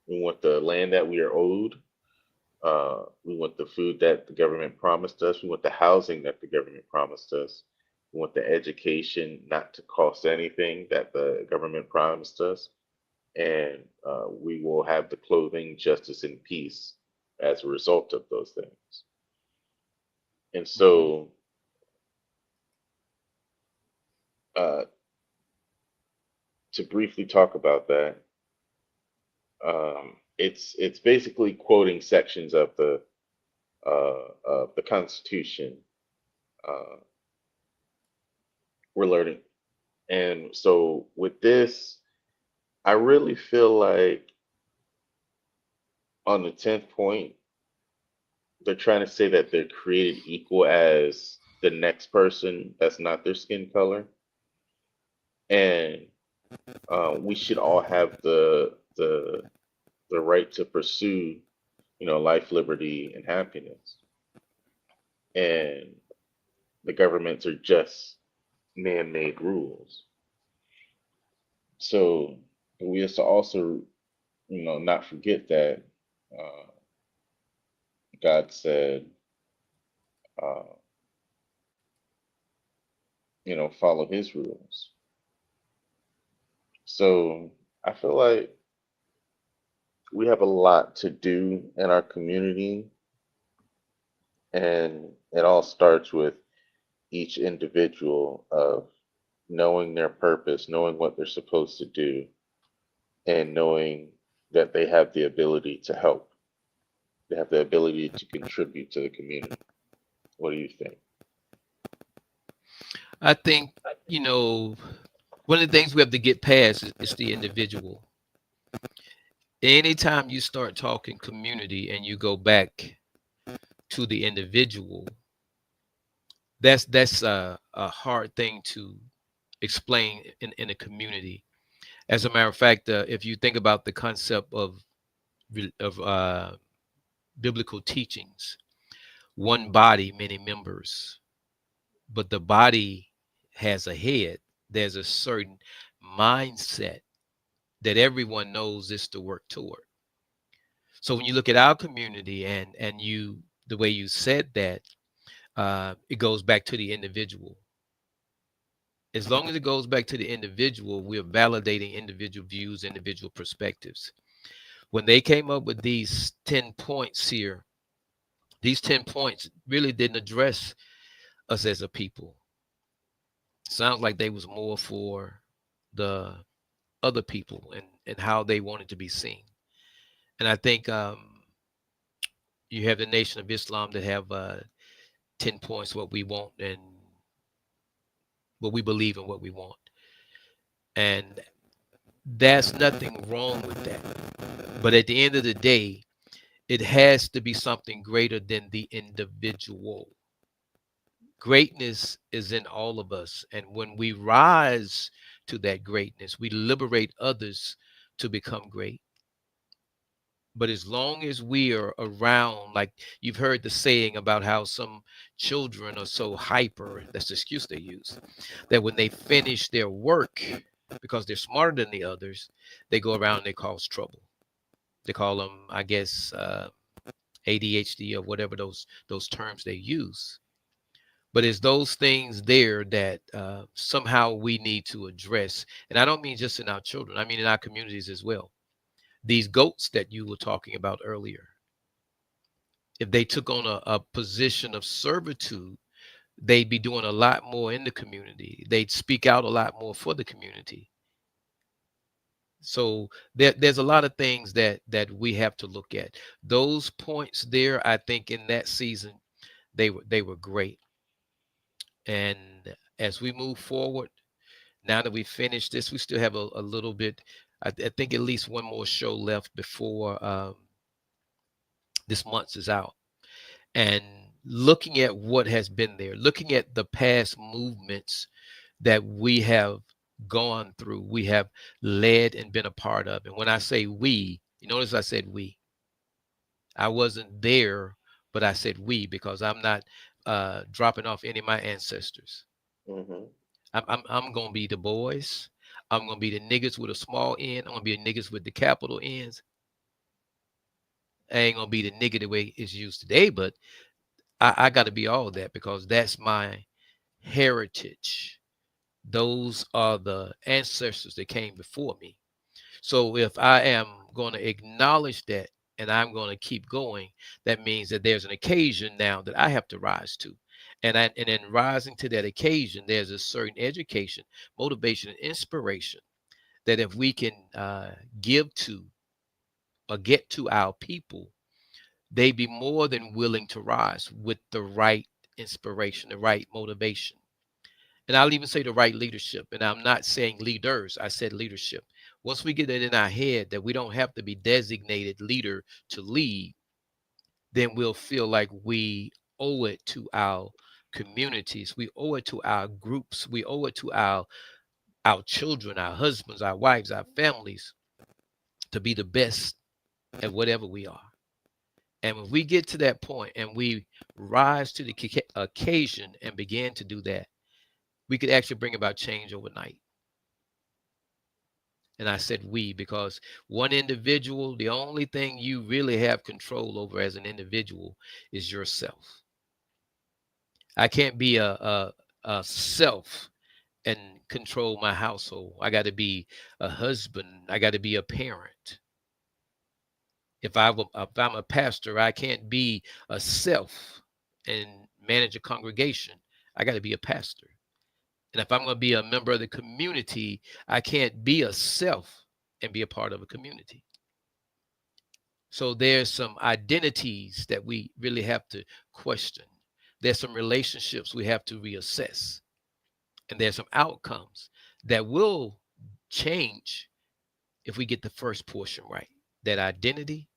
We want the land that we are owed. We want the food that the government promised us. We want the housing that the government promised us. We want the education not to cost anything that the government promised us. And we will have the clothing, justice, and peace as a result of those things. And Hmm. so, uh, to briefly talk about that, it's basically quoting sections of the Constitution uh, we're learning. And so with this, I really feel like on the 10th point, they're trying to say that they're created equal as the next person that's not their skin color. And we should all have the right to pursue, life, liberty, and happiness. And the governments are just man-made rules. So we have to also, not forget that uh, God said, uh, follow His rules. So I feel like we have a lot to do in our community, and it all starts with each individual of knowing their purpose, knowing what they're supposed to do, and knowing that they have the ability to help. They have the ability to contribute to the community. What do you think? I think, you know, one of the things we have to get past is the individual. Anytime you start talking community and you go back to the individual, that's a hard thing to explain in a community. As a matter of fact, if you think about the concept of biblical teachings, one body, many members, but the body has a head. There's a certain mindset that everyone knows is to work toward. So when you look at our community and you the way you said that, it goes back to the individual. As long as it goes back to the individual, we're validating individual views, individual perspectives. When they came up with these 10 points here, these 10 points really didn't address us as a people. Sounds like they was more for the other people and how they wanted to be seen. And I think you have the Nation of Islam that have 10 points, what we want and what we believe and what we want. And there's nothing wrong with that. But at the end of the day, it has to be something greater than the individual. Greatness is in all of us. And when we rise to that greatness, we liberate others to become great. But as long as we are around, like you've heard the saying about how some children are so hyper, that's the excuse they use, that when they finish their work, because they're smarter than the others, they go around and they cause trouble. They call them, I guess, ADHD or whatever those terms they use. But it's those things there that somehow we need to address. And I don't mean just in our children, I mean in our communities as well. These goats that you were talking about earlier, If they took on a position of servitude, they'd be doing a lot more in the community. They'd speak out a lot more for the community. So there's a lot of things that we have to look at. Those points there, I think in that season, they were great. And as we move forward, now that we finished this, we still have a little bit. I think at least one more show left before this month is out. And looking at what has been there, looking at the past movements that we have gone through, we have led and been a part of. And when I say we, you notice I said we. I wasn't there, but I said we because I'm not dropping off any of my ancestors. Hmm. I'm gonna be the boys. I'm gonna be the niggas with a small N. I'm gonna be the niggas with the capital N's. I ain't gonna be the nigga the way it's used today, but I got to be all that because that's my heritage. Those are the ancestors that came before me. So if I am going to acknowledge that and I'm going to keep going, that means that there's an occasion now that I have to rise to. And in rising to that occasion, there's a certain education, motivation, and inspiration that if we can give to or get to our people, they be more than willing to rise with the right inspiration, the right motivation. And I'll even say the right leadership. And I'm not saying leaders, I said leadership. Once we get it in our head that we don't have to be designated leader to lead, then we'll feel like we owe it to our communities. We owe it to our groups. We owe it to our children, our husbands, our wives, our families to be the best at whatever we are. And when we get to that point and we rise to the occasion and begin to do that, we could actually bring about change overnight. And I said we because one individual, the only thing you really have control over as an individual is yourself. I can't be a self and control my household. I got to be a husband. I got to be a parent. If I'm a pastor, I can't be a self and manage a congregation. I got to be a pastor. And if I'm going to be a member of the community, I can't be a self and be a part of a community. So there's some identities that we really have to question. There's some relationships we have to reassess. And there's some outcomes that will change if we get the first portion right. That identity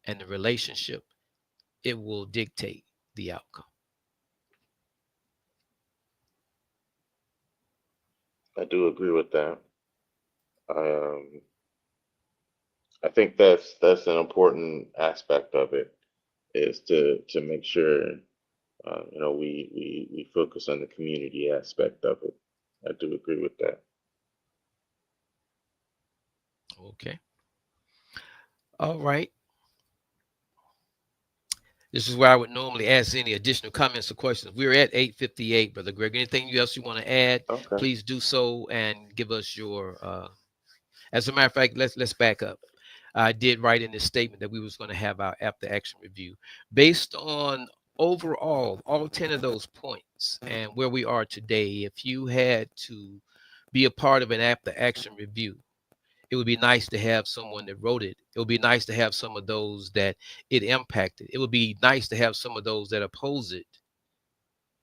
and the relationship, it will dictate the outcome. I do agree with that. Um, I think that's an important aspect of it is to make sure we focus on the community aspect of it. I do agree with that. Okay. All right. This is where I would normally ask any additional comments or questions. We're at 8:58, Brother Greg. Anything else you want to add, Okay. please do so and give us your as a matter of fact, let's back up. I did write in this statement that we was going to have our after action review based on overall all 10 of those points and where we are today. If you had to be a part of an after action review, it would be nice to have someone that wrote it. It would be nice to have some of those that it impacted. It would be nice to have some of those that oppose it.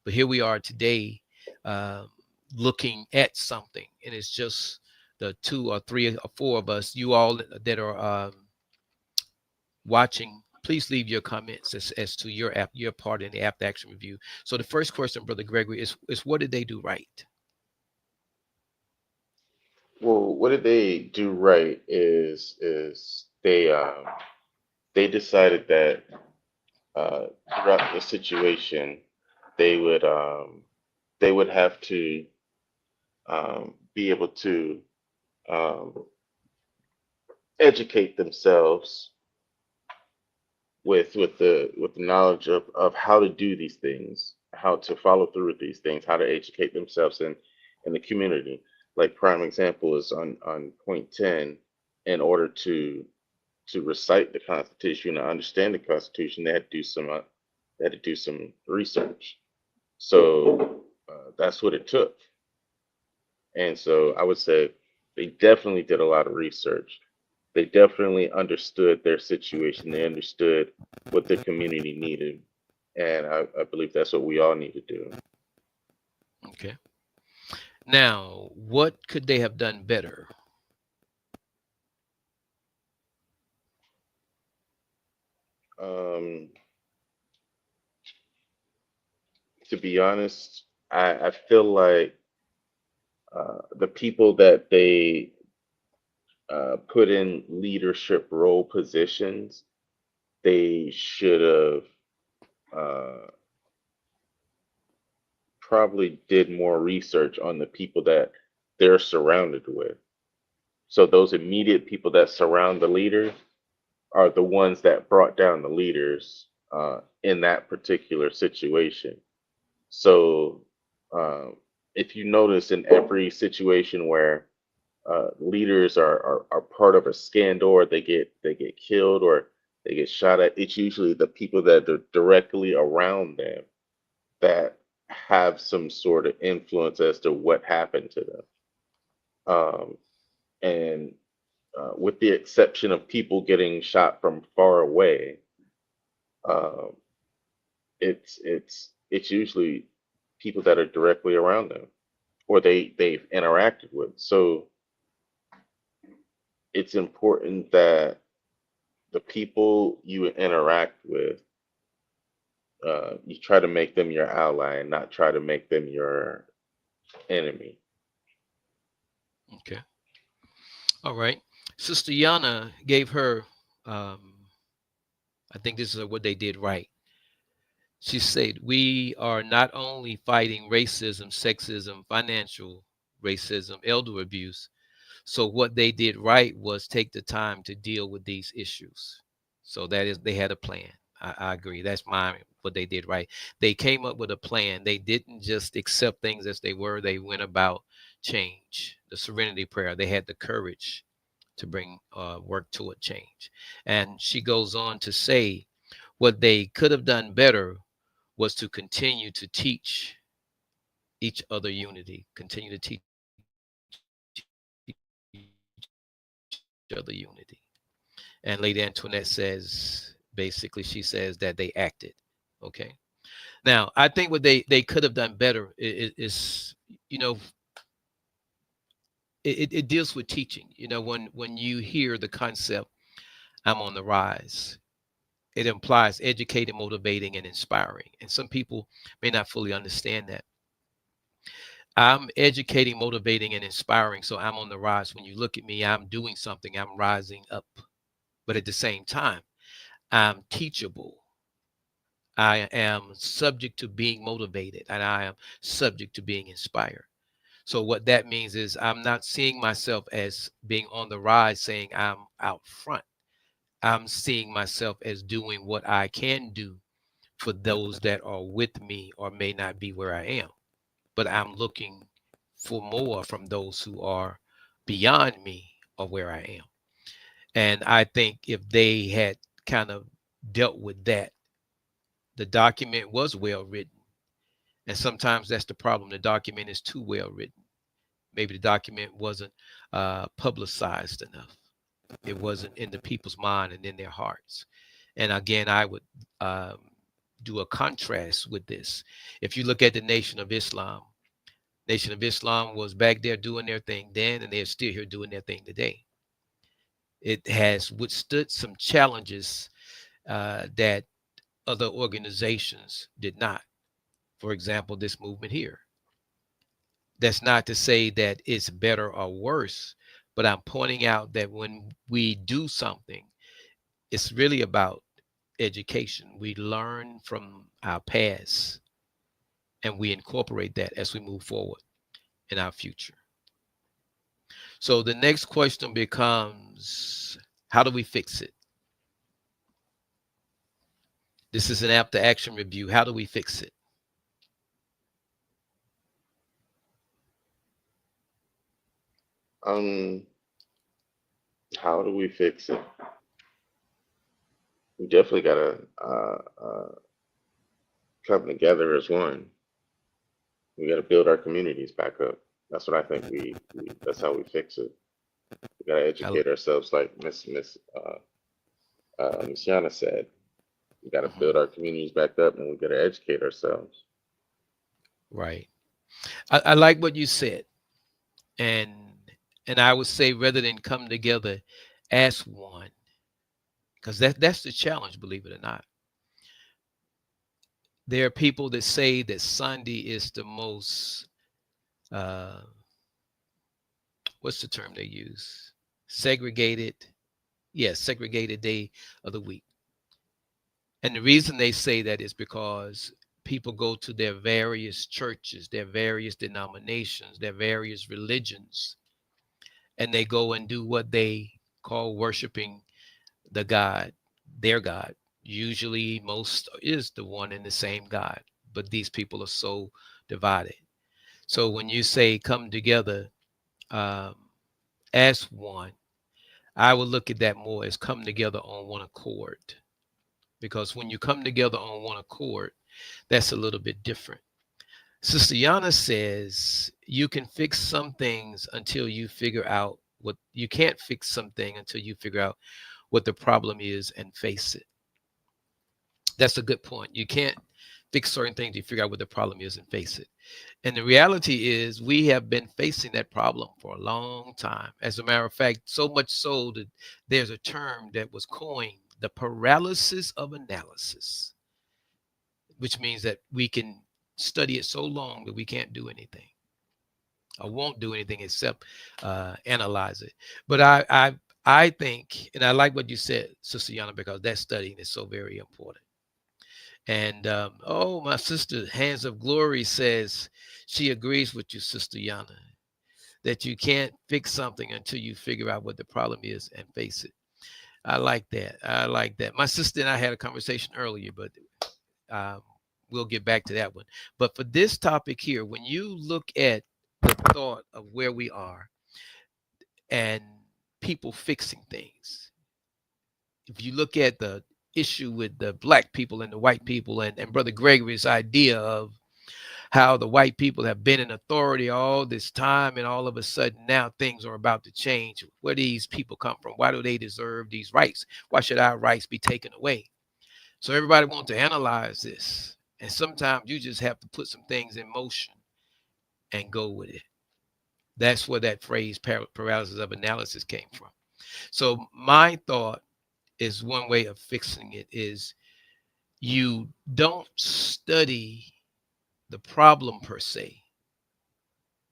But here we are today, um, looking at something, and it's just the two or three or four of us. You all that are watching, please leave your comments as to your part in the after action review. So the first question, Brother Gregory, is what did they do right? Well, what did they do right is they decided that throughout the situation they would um, they would have to be able to um, educate themselves with the knowledge of how to do these things, how to follow through with these things, how to educate themselves in the community. Like prime example is on point 10, in order to recite the Constitution and understand the Constitution, they had to do some research. So that's what it took. And so I would say they definitely did a lot of research. They definitely understood their situation. They understood what their community needed. And I believe that's what we all need to do. Okay. Now, what could they have done better? Um, to be honest, I feel like the people that they put in leadership role positions, they should have uh, probably did more research on the people that they're surrounded with. So those immediate people that surround the leaders are the ones that brought down the leaders in that particular situation. So if you notice in every situation where leaders are part of a scandal or they get killed or they get shot at, it's usually the people that are directly around them that have some sort of influence as to what happened to them. And with the exception of people getting shot from far away, um, it's usually people that are directly around them or they've interacted with. So it's important that the people you interact with, you try to make them your ally and not try to make them your enemy. Okay. All right. Sister Yana gave her, I think this is what they did right. She said, we are not only fighting racism, sexism, financial racism, elder abuse. So what they did right was take the time to deal with these issues. So that is, they had a plan. I agree. That's my what they did right. They came up with a plan. They didn't just accept things as they were. They went about change. The serenity prayer. They had the courage to bring work toward change. And she goes on to say, what they could have done better was to continue to teach each other unity, continue to teach each other unity. And Lady Antoinette says, basically, she says that they acted. Okay. Now, I think what they could have done better is it deals with teaching. When you hear the concept, I'm on the rise, it implies educating, motivating, and inspiring. And some people may not fully understand that. I'm educating, motivating, and inspiring. So I'm on the rise. When you look at me, I'm doing something, I'm rising up. But at the same time, I'm teachable. I am subject to being motivated, and I am subject to being inspired. So what that means is I'm not seeing myself as being on the rise, saying I'm out front. I'm seeing myself as doing what I can do for those that are with me or may not be where I am. But I'm looking for more from those who are beyond me or where I am. And I think if they had kind of dealt with that, the document was well written. And sometimes that's the problem. The document is too well written. Maybe the document wasn't publicized enough. It wasn't in the people's mind and in their hearts. And again, I would um, do a contrast with this. If you look at the Nation of Islam was back there doing their thing then, and they're still here doing their thing today. It has withstood some challenges that other organizations did not. For example, this movement here. That's not to say that it's better or worse, but I'm pointing out that when we do something, it's really about education. We learn from our past and we incorporate that as we move forward in our future. So the next question becomes, how do we fix it? This is an after action review. How do we fix it? Um, how do we fix it? we definitely gotta come together as one. We gotta build our communities back up. That's what I think. We that's how we fix it. We gotta I, educate ourselves, like Miss Yana said. We gotta build mhm, our communities back up, and we gotta educate ourselves. right. I like what you said, and I would say rather than come together as one, because that's the challenge. Believe it or not, there are people that say that Sunday is the most uh, what's the term they use? Segregated, yes, segregated day of the week. And the reason they say that is because people go to their various churches, their various denominations, their various religions, and they go and do what they call worshiping the God, their God. Usually, most is the one and the same God, but these people are so divided. So when you say come together um, as one, I would look at that more as come together on one accord. Because when you come together on one accord, that's a little bit different. Sister Yana says you can fix some things until you figure out what you can't fix something until you figure out what the problem is and face it. That's a good point. You can't fix certain things, you figure out what the problem is and face it. And the reality is, we have been facing that problem for a long time. As a matter of fact, so much so that there's a term that was coined, the paralysis of analysis, which means that we can study it so long that we can't do anything or won't do anything except analyze it. But I think, and I like what you said, Sister Yana, because that studying is so very important. And oh, my sister, Hands of Glory says she agrees with you, Sister Yana, that you can't fix something until you figure out what the problem is and face it. I like that. I like that. My sister and I had a conversation earlier, but um, we'll get back to that one. But for this topic here, when you look at the thought of where we are and people fixing things, if you look at the issue with the black people and the white people, and Brother Gregory's idea of how the white people have been in authority all this time, and all of a sudden now things are about to change. Where do these people come from? Why do they deserve these rights? Why should our rights be taken away? So everybody wants to analyze this. And sometimes you just have to put some things in motion and go with it. That's where that phrase paralysis of analysis came from. So my thought is one way of fixing it is you don't study the problem per se,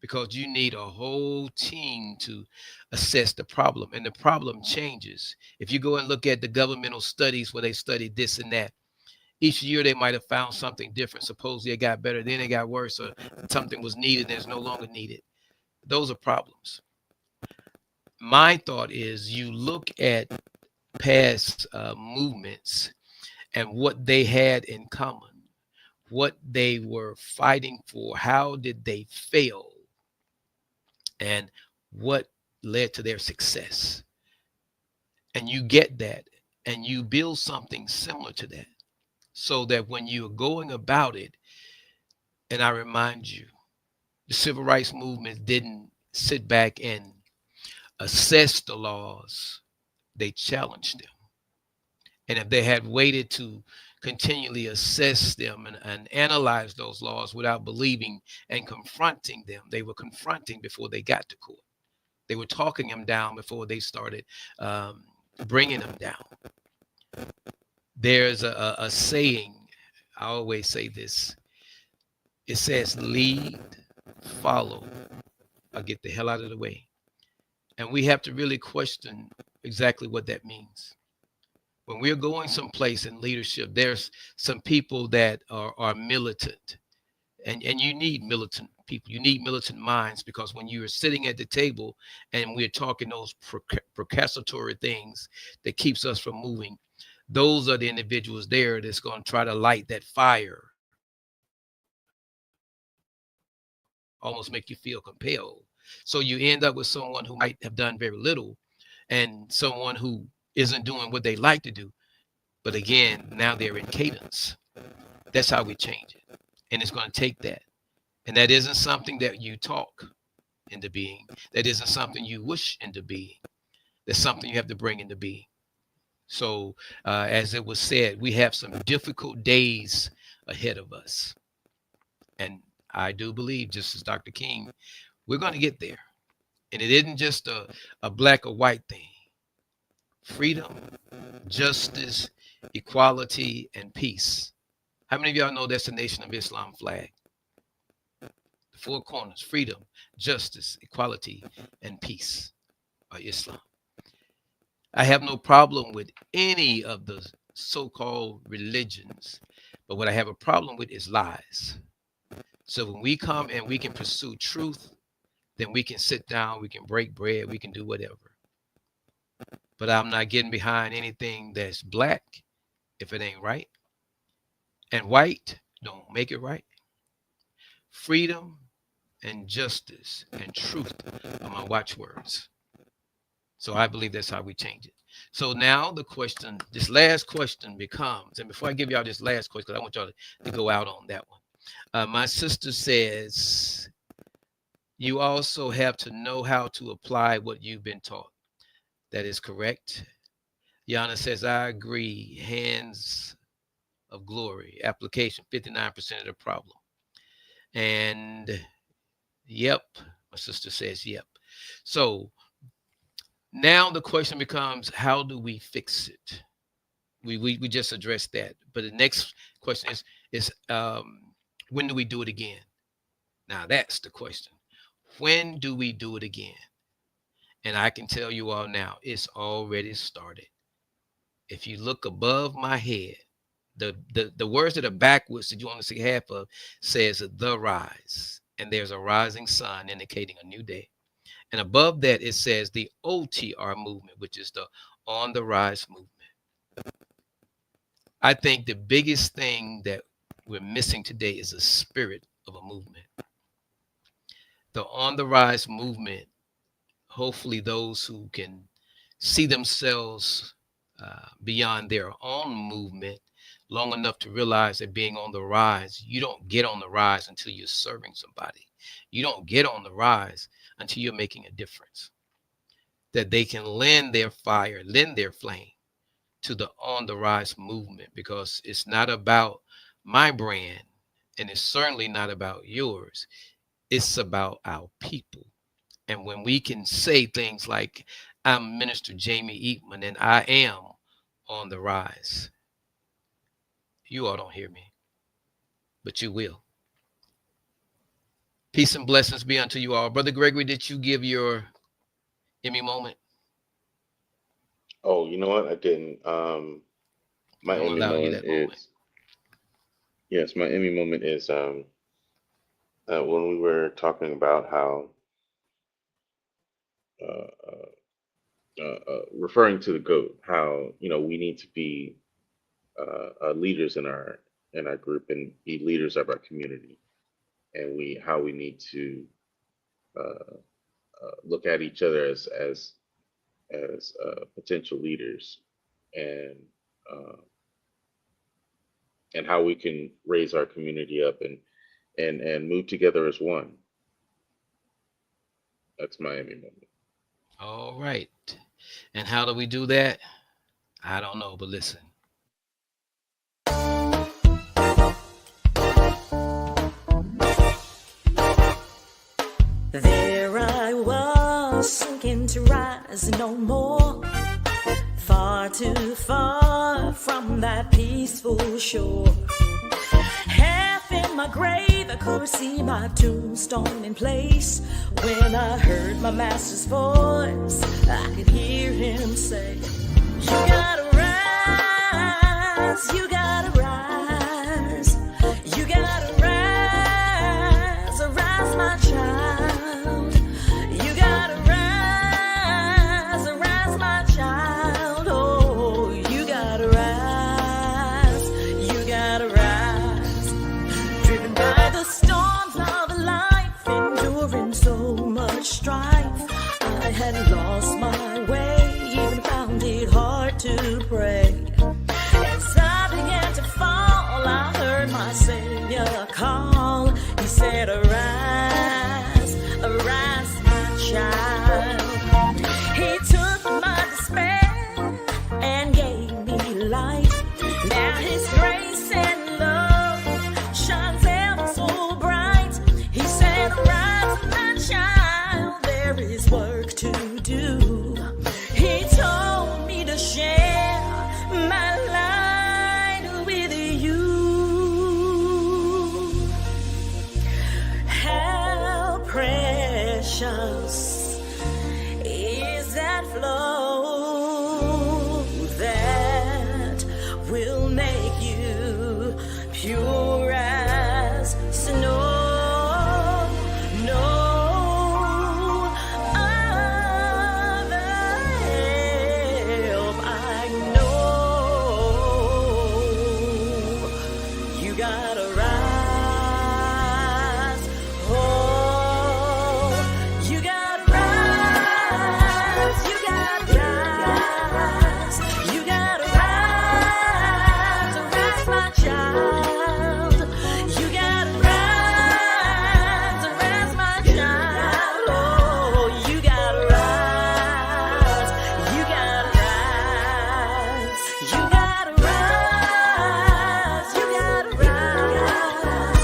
because you need a whole team to assess the problem, and the problem changes. If you go and look at the governmental studies where they study this and that, each year they might have found something different. Supposedly it got better, then it got worse, or something was needed and it's no longer needed. Those are problems. My thought is you look at past movements and what they had in common, what they were fighting for, how did they fail, and what led to their success. And you get that, and you build something similar to that, so that when you're going about it, and I remind you, the civil rights movement didn't sit back and assess the laws, they challenged them. And if they had waited to continually assess them and analyze those laws without believing and confronting them, they were confronting before they got to court. They were talking them down before they started um, bringing them down. There's a saying, I always say this, it says, lead, follow, or get the hell out of the way. And we have to really question exactly what that means. When we're going someplace in leadership, there's some people that are militant, and you need militant people. You need militant minds, because when you're sitting at the table and we're talking those procrastinatory things that keeps us from moving, those are the individuals there that's going to try to light that fire, almost make you feel compelled. So you end up with someone who might have done very little, and someone who isn't doing what they like to do, But again, now they're in cadence. That's how we change it. And it's going to take that. And that isn't something that you talk into being. That isn't something you wish into being. That's something you have to bring into being. So, as it was said, we have some difficult days ahead of us. And I do believe, just as Dr. King, we're going to get there. And it isn't just a black or white thing. Freedom, justice, equality, and peace. How many of y'all know that's the Nation of Islam flag? The four corners: freedom, justice, equality, and peace are Islam. I have no problem with any of the so-called religions, but what I have a problem with is lies. So when we come and we can pursue truth, then we can sit down, we can break bread, we can do whatever. But I'm not getting behind anything that's black if it ain't right. And white don't make it right. Freedom and justice and truth are my watchwords. So I believe that's how we change it. So now the question, this last question becomes, and before I give y'all this last question, because I want y'all to go out on that one. My sister says, you also have to know how to apply what you've been taught. That is correct. Yana says, I agree. Hands of glory. Application, 59% of the problem. And yep, my sister says, yep. So now the question becomes, how do we fix it? We just addressed that. But the next question is when do we do it again? Now that's the question. When do we do it again? And I can tell you all now, it's already started. If you look above my head, the words that are backwards that you only see half of says the rise. And there's a rising sun indicating a new day. And above that, it says the OTR movement, which is the on the rise movement. I think the biggest thing that we're missing today is a spirit of a movement. The on the rise movement, hopefully those who can see themselves beyond their own movement long enough to realize that being on the rise, you don't get on the rise until you're serving somebody. You don't get on the rise until you're making a difference. That they can lend their fire, lend their flame to the on the rise movement, because it's not about my brand and it's certainly not about yours. It's about our people. And when we can say things like, I'm Minister Jamie Eatman and I am on the rise, you all don't hear me, but you will. Peace and blessings be unto you all. Brother Gregory, did you give your Emmy moment? Oh, you know what? I didn't. My I'm Emmy allow you moment that moment. is, yes, my Emmy moment is when we were talking about how referring to the GOAT, how we need to be leaders in our group and be leaders of our community, and how we need to uh, look at each other as potential leaders, and uh, and how we can raise our community up and move together as one. That's my Emmy moment. All right. And how do we do that? I don't know, but listen. There I was, sinking to rise no more. Far too far from that peaceful shore. Half in my grave, I could see my tombstone in place. When I heard my master's voice, I could hear him say, you gotta rise, you gotta rise, you gotta rise, arise my child. You gotta rise, arise my child. Oh, you gotta rise, you gotta rise. Driven by the storms of life, enduring so much strife, I had lost my way, even found it flow that will make you pure as snow. No other help I know. You gotta rise. Oh, you gotta rise. You gotta rise. You gotta rise. Rise, my child. You gotta rise. Rise, my child. Oh, you gotta rise. You gotta rise. You gotta rise. You gotta rise.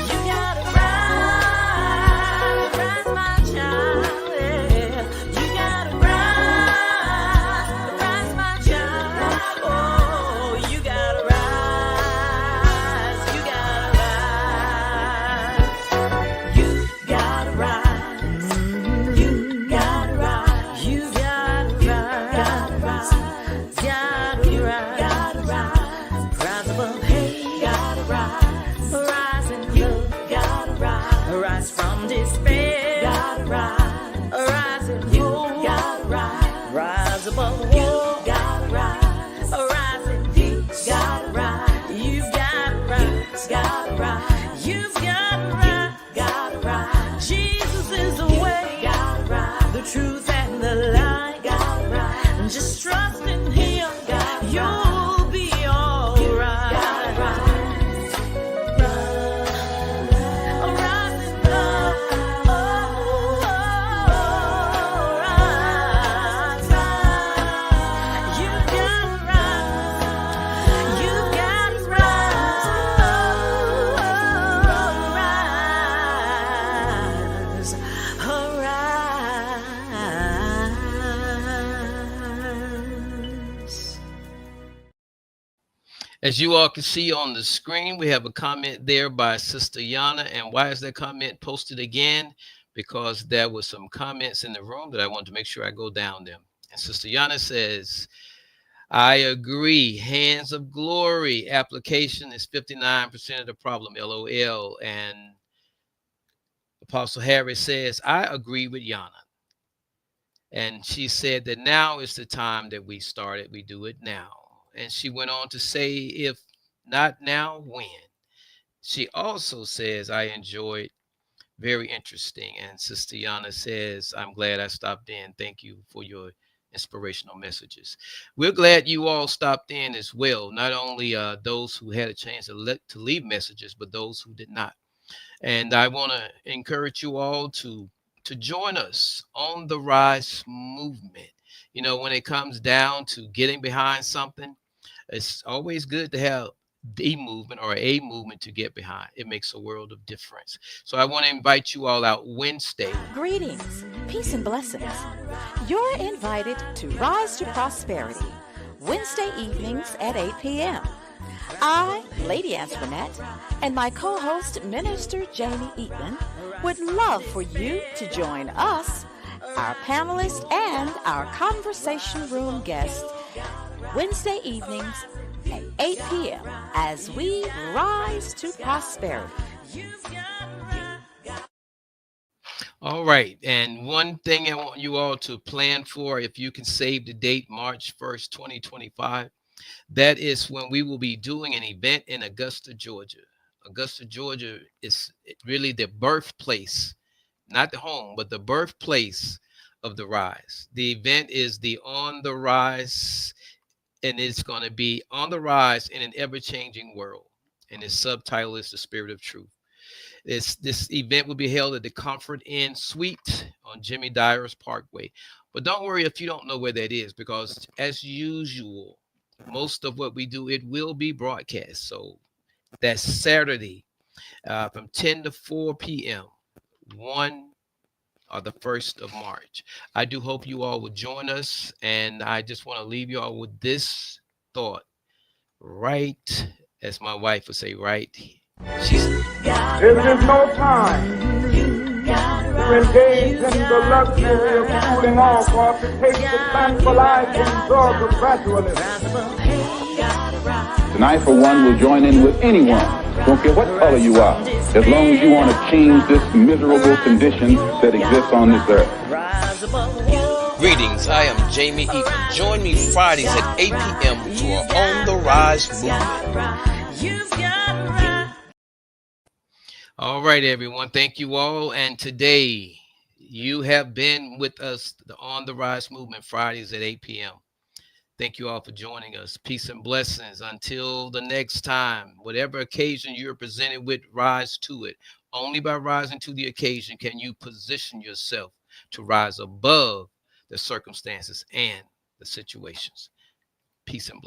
You gotta rise. Rise, my child. Yeah. You gotta rise. Rise, my child. Oh, you gotta rise. You gotta rise. You gotta rise. You gotta rise. You gotta rise. Gotta rise. Rise above hate. Gotta rise. Rise in love. Gotta rise. Rise from despair. Gotta rise. Rise in hope. Gotta rise. Rise above war. Gotta rise. Rise in peace. Gotta rise. You've gotta rise. Gotta rise. You've gotta rise. Gotta rise. Jesus is the way. Gotta rise. The truth and the light. Gotta rise. Just trust in Him. You'll be alright. Gotta rise. Rise in love. Rise. You gotta rise. You gotta rise. Arise. As you all can see on the screen, we have a comment there by Sister Yana. And why is that comment posted again? Because there were some comments in the room that I wanted to make sure I go down them. And Sister Yana says, I agree. Hands of glory application is 59% of the problem. LOL. And Apostle Harris says, I agree with Yana. And she said that now is the time that we started. We do it now. And she went on to say, if not now, when? She also says, I enjoyed, very interesting. And Sister Yana says, I'm glad I stopped in. Thank you for your inspirational messages. We're glad you all stopped in as well. Not only those who had a chance to leave messages, but those who did not. And I want to encourage you all to join us on the Rise movement. You know, when it comes down to getting behind something, it's always good to have the movement or a movement to get behind. It makes a world of difference. So I want to invite you all out Wednesday. Greetings, peace and blessings. You're invited to Rise to Prosperity, Wednesday evenings at 8 p.m. I, Lady Antoinette, and my co-host, Minister Jamie Eatman, would love for you to join us, our panelists, and our conversation room guests Wednesday evenings at 8 p.m. as we rise to prosperity. All right. And one thing I want you all to plan for, if you can save the date, March 1st, 2025, that is when we will be doing an event in Augusta, Georgia. Augusta, Georgia is really the birthplace, not the home, but the birthplace of the Rise. The event is the On the Rise, and it's going to be On the Rise in an Ever-Changing World. And its subtitle is The Spirit of Truth. This event will be held at the Comfort Inn Suite on Jimmy Dyer's Parkway. But don't worry if you don't know where that is, because as usual, most of what we do, it will be broadcast. So that's Saturday from 10 to 4 p.m., 1 or the 1st of March. I do hope you all will join us. And I just want to leave you all with this thought, right, as my wife would say, right. This is no time to engage in the luxury of cooling off or to take the tranquilizing drug of gradualism. And I, for one, will join in with anyone, don't care what color you are, as long as you want to change this miserable condition that exists on this earth. Greetings, I am Jamie Eaton. Join me Fridays at 8 p.m. for On the Rise movement. All right, everyone. Thank you all. And today you have been with us on the Rise movement Fridays at 8 p.m. Thank you all for joining us. Peace and blessings. Until the next time, whatever occasion you're presented with, rise to it. Only by rising to the occasion can you position yourself to rise above the circumstances and the situations. Peace and blessings.